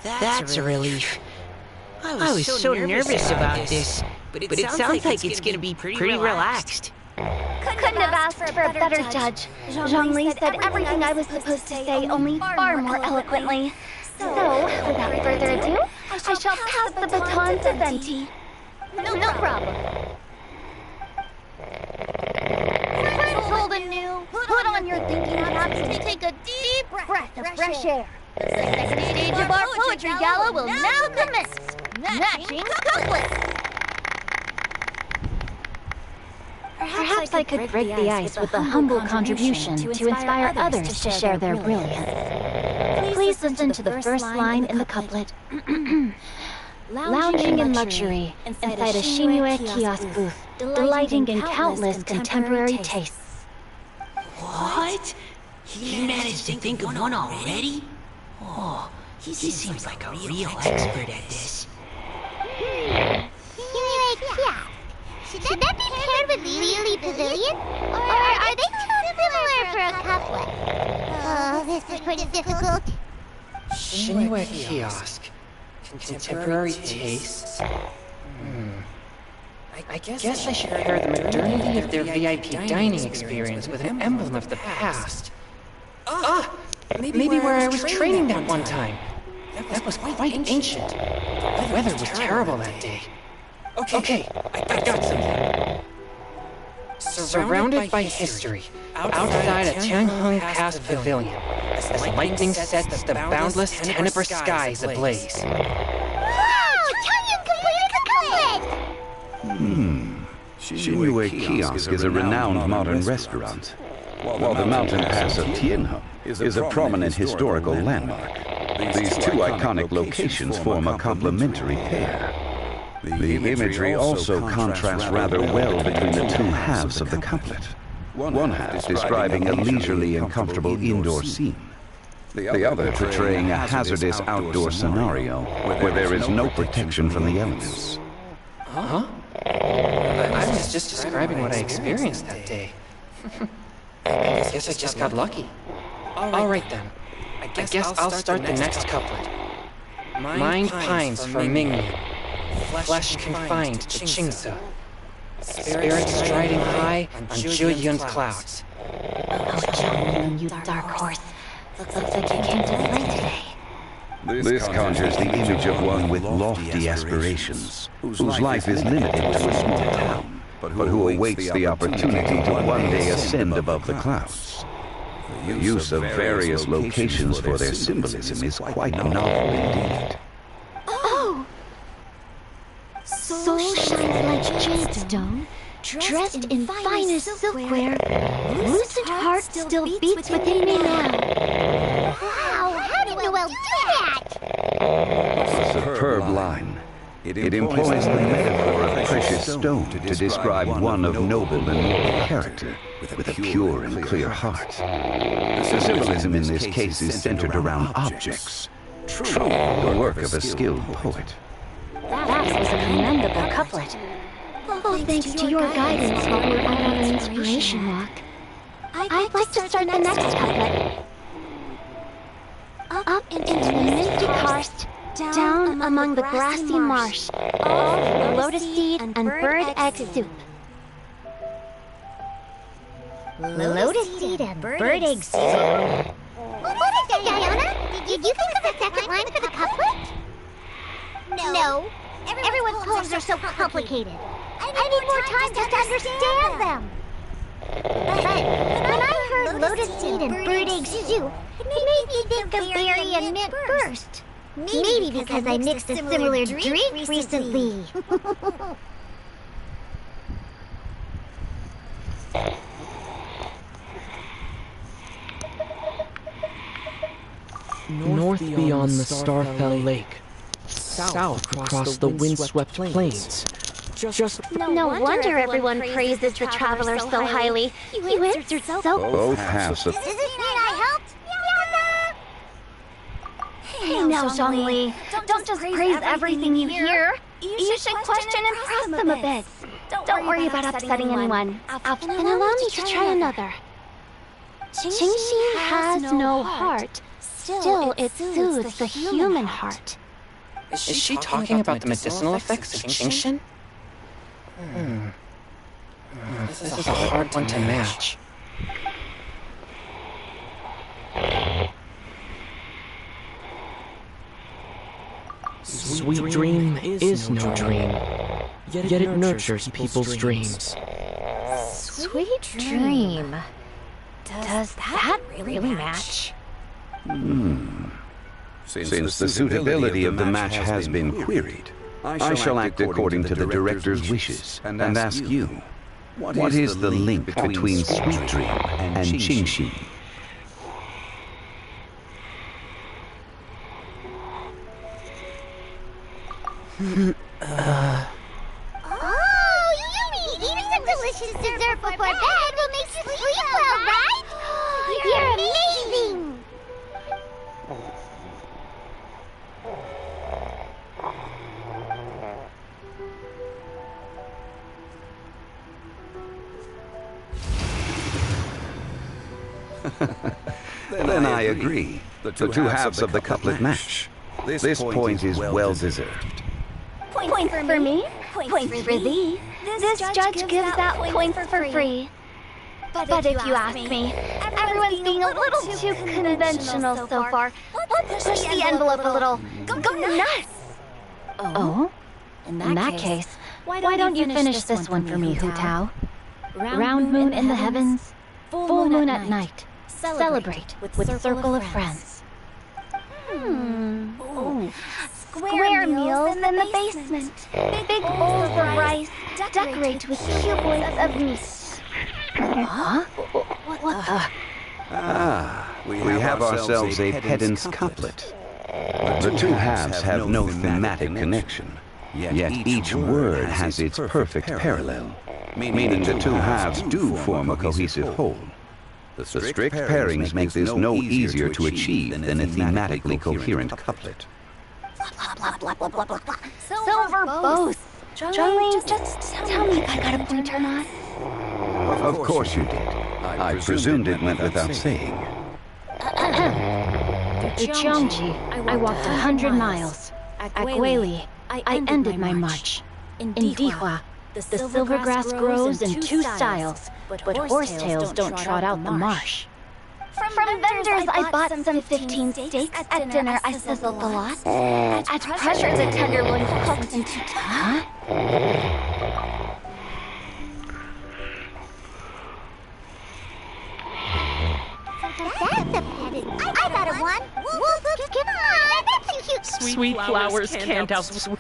That's a relief. I was so nervous about this, but it sounds like it's gonna be pretty relaxed. Couldn't have asked for a better judge. Zhongli said everything I was supposed to say, only far more eloquently. So, without further ado, I shall pass the baton to Venti. No problem. Golden New, put on your thinking caps and take a deep breath of fresh air. The second stage of our poetry gala will now commence. Matching couplets. Perhaps I could break the ice with a humble contribution to inspire others to share their brilliance. Please listen to the first line in the couplet. Lounging in luxury inside a Shinue kiosk booth, delighting in countless contemporary tastes. What? He managed to think of one already? Oh, he seems like a real expert at this. Should that be paired with Lily Pavilion? Or are they too similar for a couplet? Oh, this is pretty difficult. Shinue kiosk. Contemporary tastes? I guess I should pair the modernity of their VIP dining experience with an emblem of the past. Maybe where I was training that one time. That was quite ancient. The weather was terrible that day. Okay, I got something. Surrounded by history, outside a Tianheng Pass pavilion, as lightning sets the boundless tenebrous skies ablaze. Wow! Changyun completed the couplet! Shinue Kiosk is a renowned modern restaurant, while the mountain pass of Tianheng is a prominent historical landmark. These two iconic locations form a complementary pair. The imagery also contrasts rather well between the two halves of the couplet. One half describing a leisurely and comfortable indoor scene, the other portraying a hazardous outdoor scenario where there is no protection from the elements. Huh? I was just describing what I experienced that day. I guess I just got lucky. Alright then. I guess I'll start the next couplet. Mind pines for Mingyan. Flesh confined to Qingse. Spirit striding high on Zhiyun's clouds. Oh, Zhongli, you dark horse. Looks like you came to play today. This conjures the image of one with lofty aspirations, whose life is limited to a small town, but who awaits the opportunity to one day ascend above the clouds. The use of various locations for their symbolism is quite novel indeed. Oh! Soul shines like jade stone, dressed in finest silkware. Lucent heart still beats within me now. Wow, how did Noel do that? Superb line. It employs the metaphor of precious stone to describe one of noble and moral character, with a pure and clear heart. The symbolism in this case is centered around objects, truly the work of a skilled poet. That was a commendable couplet. Oh, thanks to your guidance while we were out on an inspiration walk. I'd like to start the next couplet. Up into the misty karst, down among the grassy marsh, all lotus seed and bird egg soup. Lotus seed and bird egg soup. What is it, Diana? Did you think of a second line for the couplet? No. Everyone's poems are so complicated. I need more time just to understand them. But when I heard lotus seed and bird egg soup, it made me think of berry and mint burst. Maybe because I mixed a similar drink recently. North beyond the Starfell Lake. South across the windswept plains. No wonder everyone praises the traveler so highly. You answered so Both halves of... Does this mean I helped? Hey now, Zhongli, don't just praise everything you hear. You should question and press them a bit. Don't worry about upsetting anyone. And allow me to try another. Genshim has no heart. Still, it soothes the human heart. Is she talking about the medicinal effects of Genshim? This is a hard one to match. Sweet dream is no dream, yet it nurtures people's dreams. Sweet dream. Does that really match? Since the suitability of the match has been queried, I shall act according to the director's wishes and ask you, what is the link between Sweet Dream and Genshim? Oh, you mean eating some delicious dessert before bed will make you sleep well, right? You're amazing! Then I agree. The two halves of the couplet match. This point is well deserved. Point for me, point for thee. This judge gives out points for free. But if you ask me, everyone's being a little too conventional so far. Let's push the envelope a little. Go nuts! Oh? In that case, why don't you finish this one for me, Hu Tao? Round moon in the heavens, full moon at night. Celebrate with circle of friends. Square meals in the basement. Big bowls of rice decorate with cuboids of meat. Huh? What the? We have ourselves a pedant's couplet. The two halves have no thematic connection, yet each word has its perfect parallel, meaning the two halves do form a cohesive whole. The strict pairings make this no easier to achieve than a thematically coherent couplet. So verbose. Zhongli, just tell me if I got a point or not. Of course you did. I presumed it went without saying. To Cheongji, I walked 100 miles. At Guili, I ended my march. In Dihua, the silver grass grows in two styles, but horsetails don't trot out the marsh. From vendors, I bought some 15 steaks. At dinner, I sizzled a lot. At pressure, the tenderloin cooked into Huh? That's a pedant. I thought of one. Whoop, come on. That's cute. Sweet flowers can't outsweet.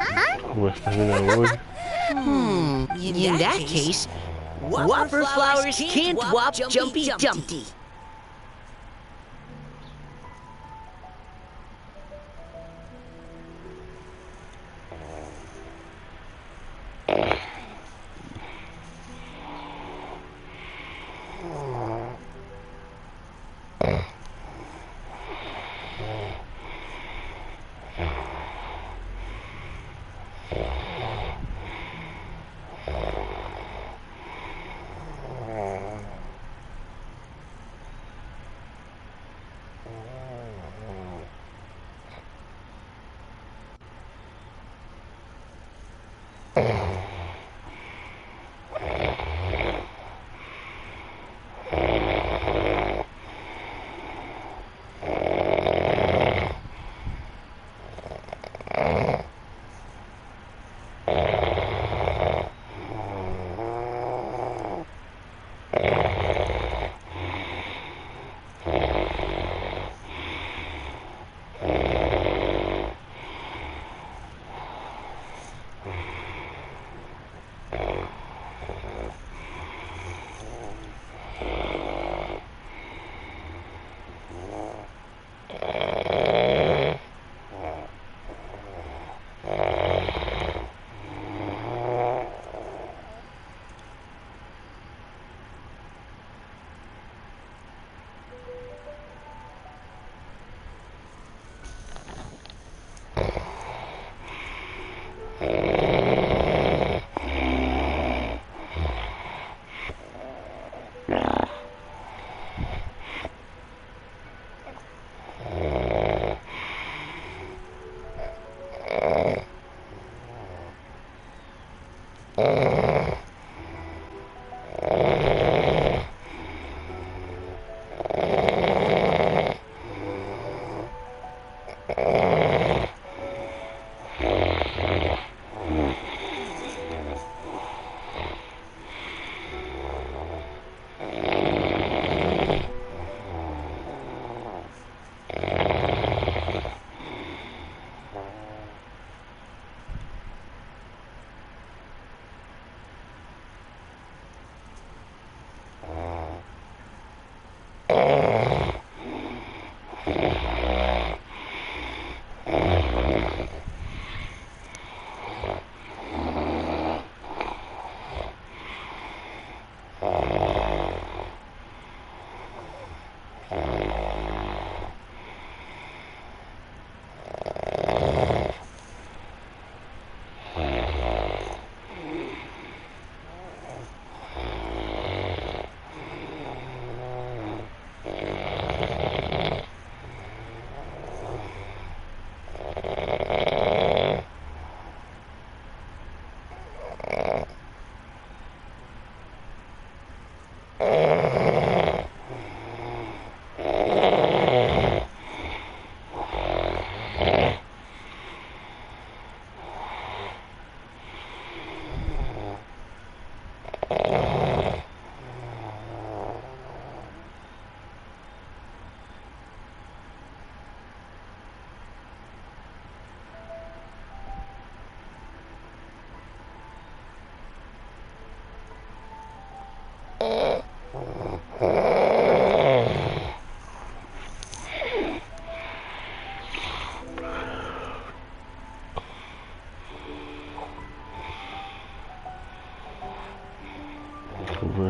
In that case, whopper flowers can't whop Jumpy Dumpty.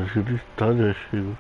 Agilidade, achei.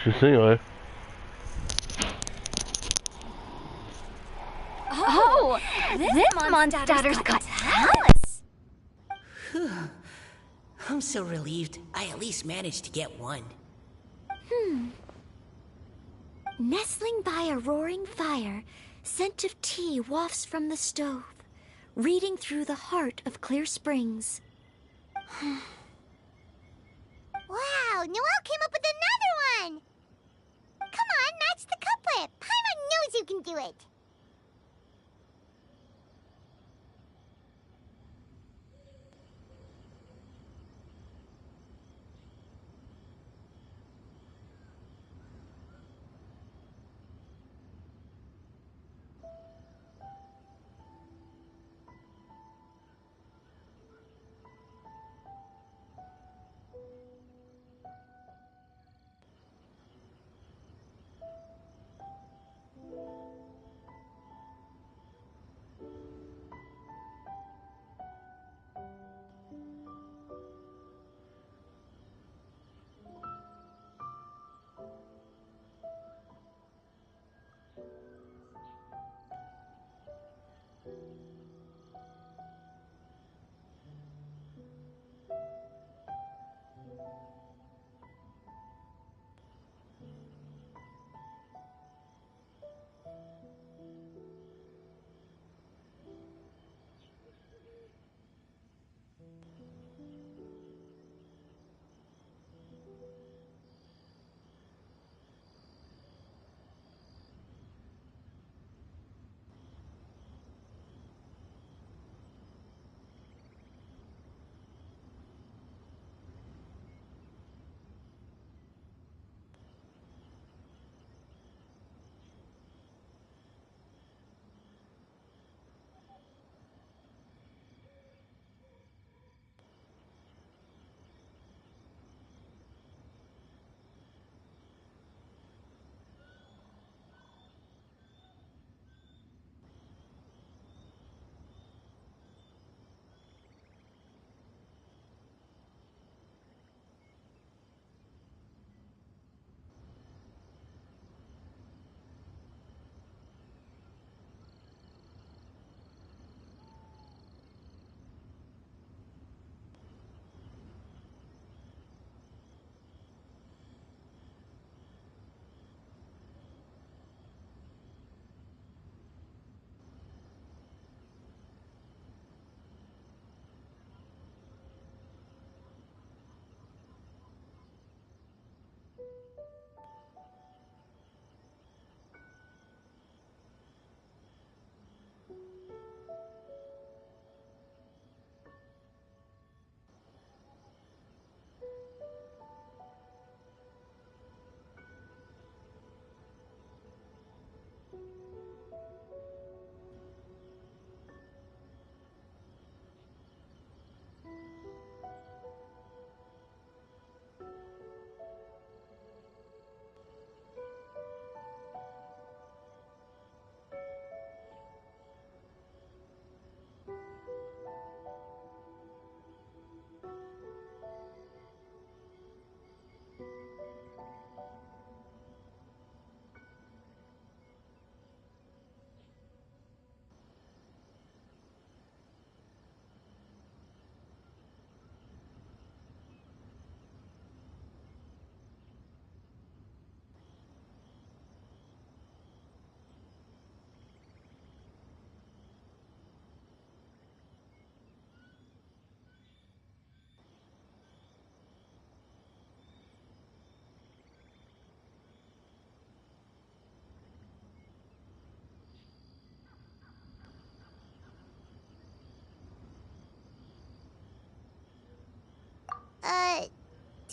Sim, senhor. Oh, this monster's got talents. I'm so relieved. I at least managed to get one. Nestling by a roaring fire, scent of tea wafts from the stove, reading through the heart of Clear Springs. Wow, Noelle came up with another one! Come on, match the couplet. Paimon knows you can do it.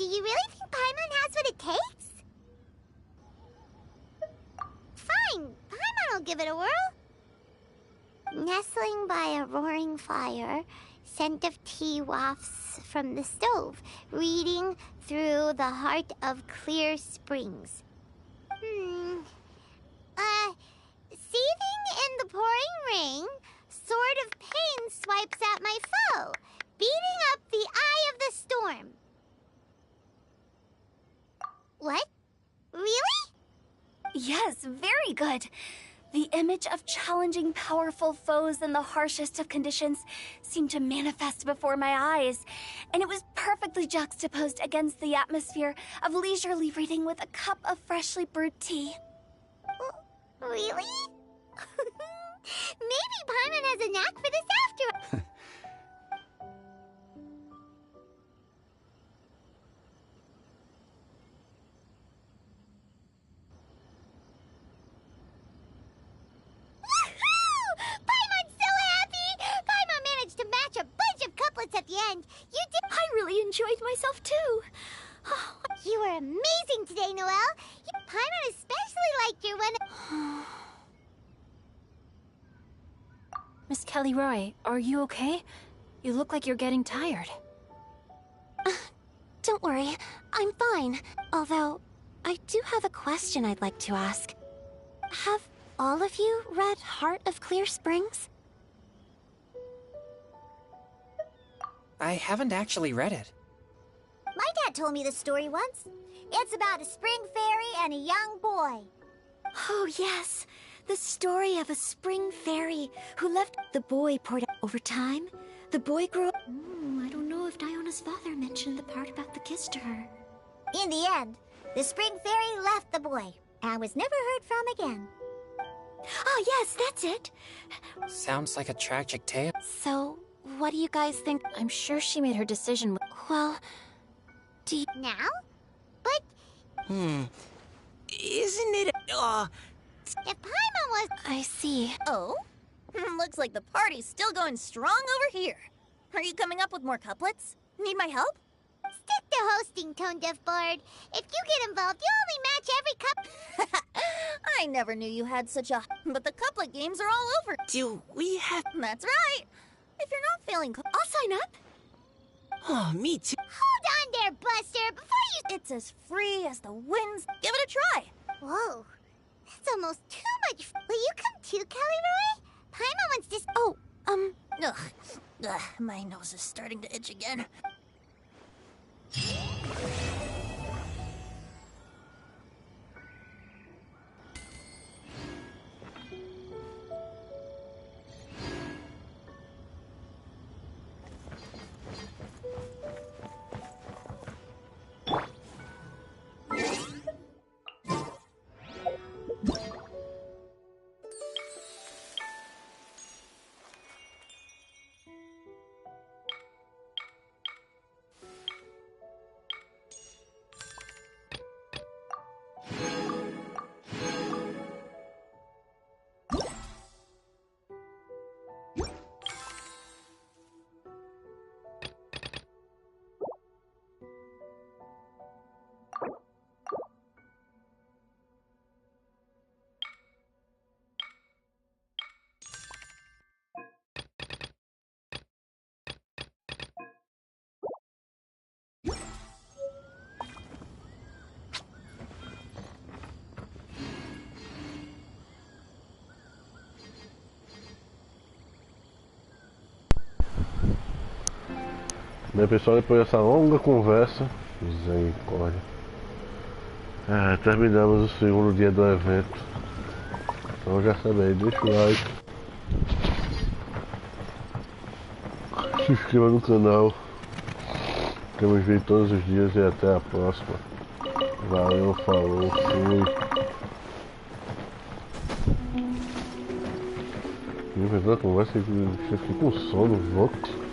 Do you really think Paimon has what it takes? Fine, Paimon will give it a whirl. Nestling by a roaring fire, scent of tea wafts from the stove, reading through the heart of clear springs. Seething in the pouring rain, sword of pain swipes at my foe, beating up the eye of the storm. What? Really? Yes, very good. The image of challenging powerful foes in the harshest of conditions seemed to manifest before my eyes, and it was perfectly juxtaposed against the atmosphere of leisurely reading with a cup of freshly brewed tea. Really? Maybe Paimon has a knack for this after all. Paimon's so happy! Paimon managed to match a bunch of couplets at the end. You did. I really enjoyed myself too. You were amazing today, Noelle. Paimon especially liked your one. Miss Kelly Roy, are you okay? You look like you're getting tired. Don't worry, I'm fine. Although, I do have a question I'd like to ask. Have all of you read Heart of Clear Springs? I haven't actually read it. My dad told me the story once. It's about a spring fairy and a young boy. Oh, yes. The story of a spring fairy who left the boy poured out over time. The boy grew up. I don't know if Diona's father mentioned the part about the kiss to her. In the end, the spring fairy left the boy and was never heard from again. Oh, yes, that's it. Sounds like a tragic tale. So, what do you guys think? I'm sure she made her decision. Well, do you... Now? But Isn't it if Paimon was... I see. Oh? Looks like the party's still going strong over here. Are you coming up with more couplets? Need my help? Stick to hosting, Tone Deaf Bard. If you get involved, you only match every cup... I never knew you had such a... But the couplet games are all over. do we have... That's right. If you're not feeling... I'll sign up. Oh, me too. Hold on there, Buster, before you... It's as free as the winds. Give it a try. Whoa. That's almost too much... Will you come too, Kelly Roy? Paimon wants to... Oh, Ugh, my nose is starting to itch again. Bem, pessoal, depois dessa longa conversa, misericórdia, terminamos o segundo dia do evento. Então já sabe aí, deixa o like, se inscreva no canal. Temos vídeo todos os dias e até a próxima. Valeu, falou, fui. Inventou a conversa e fiquei com sono, louco.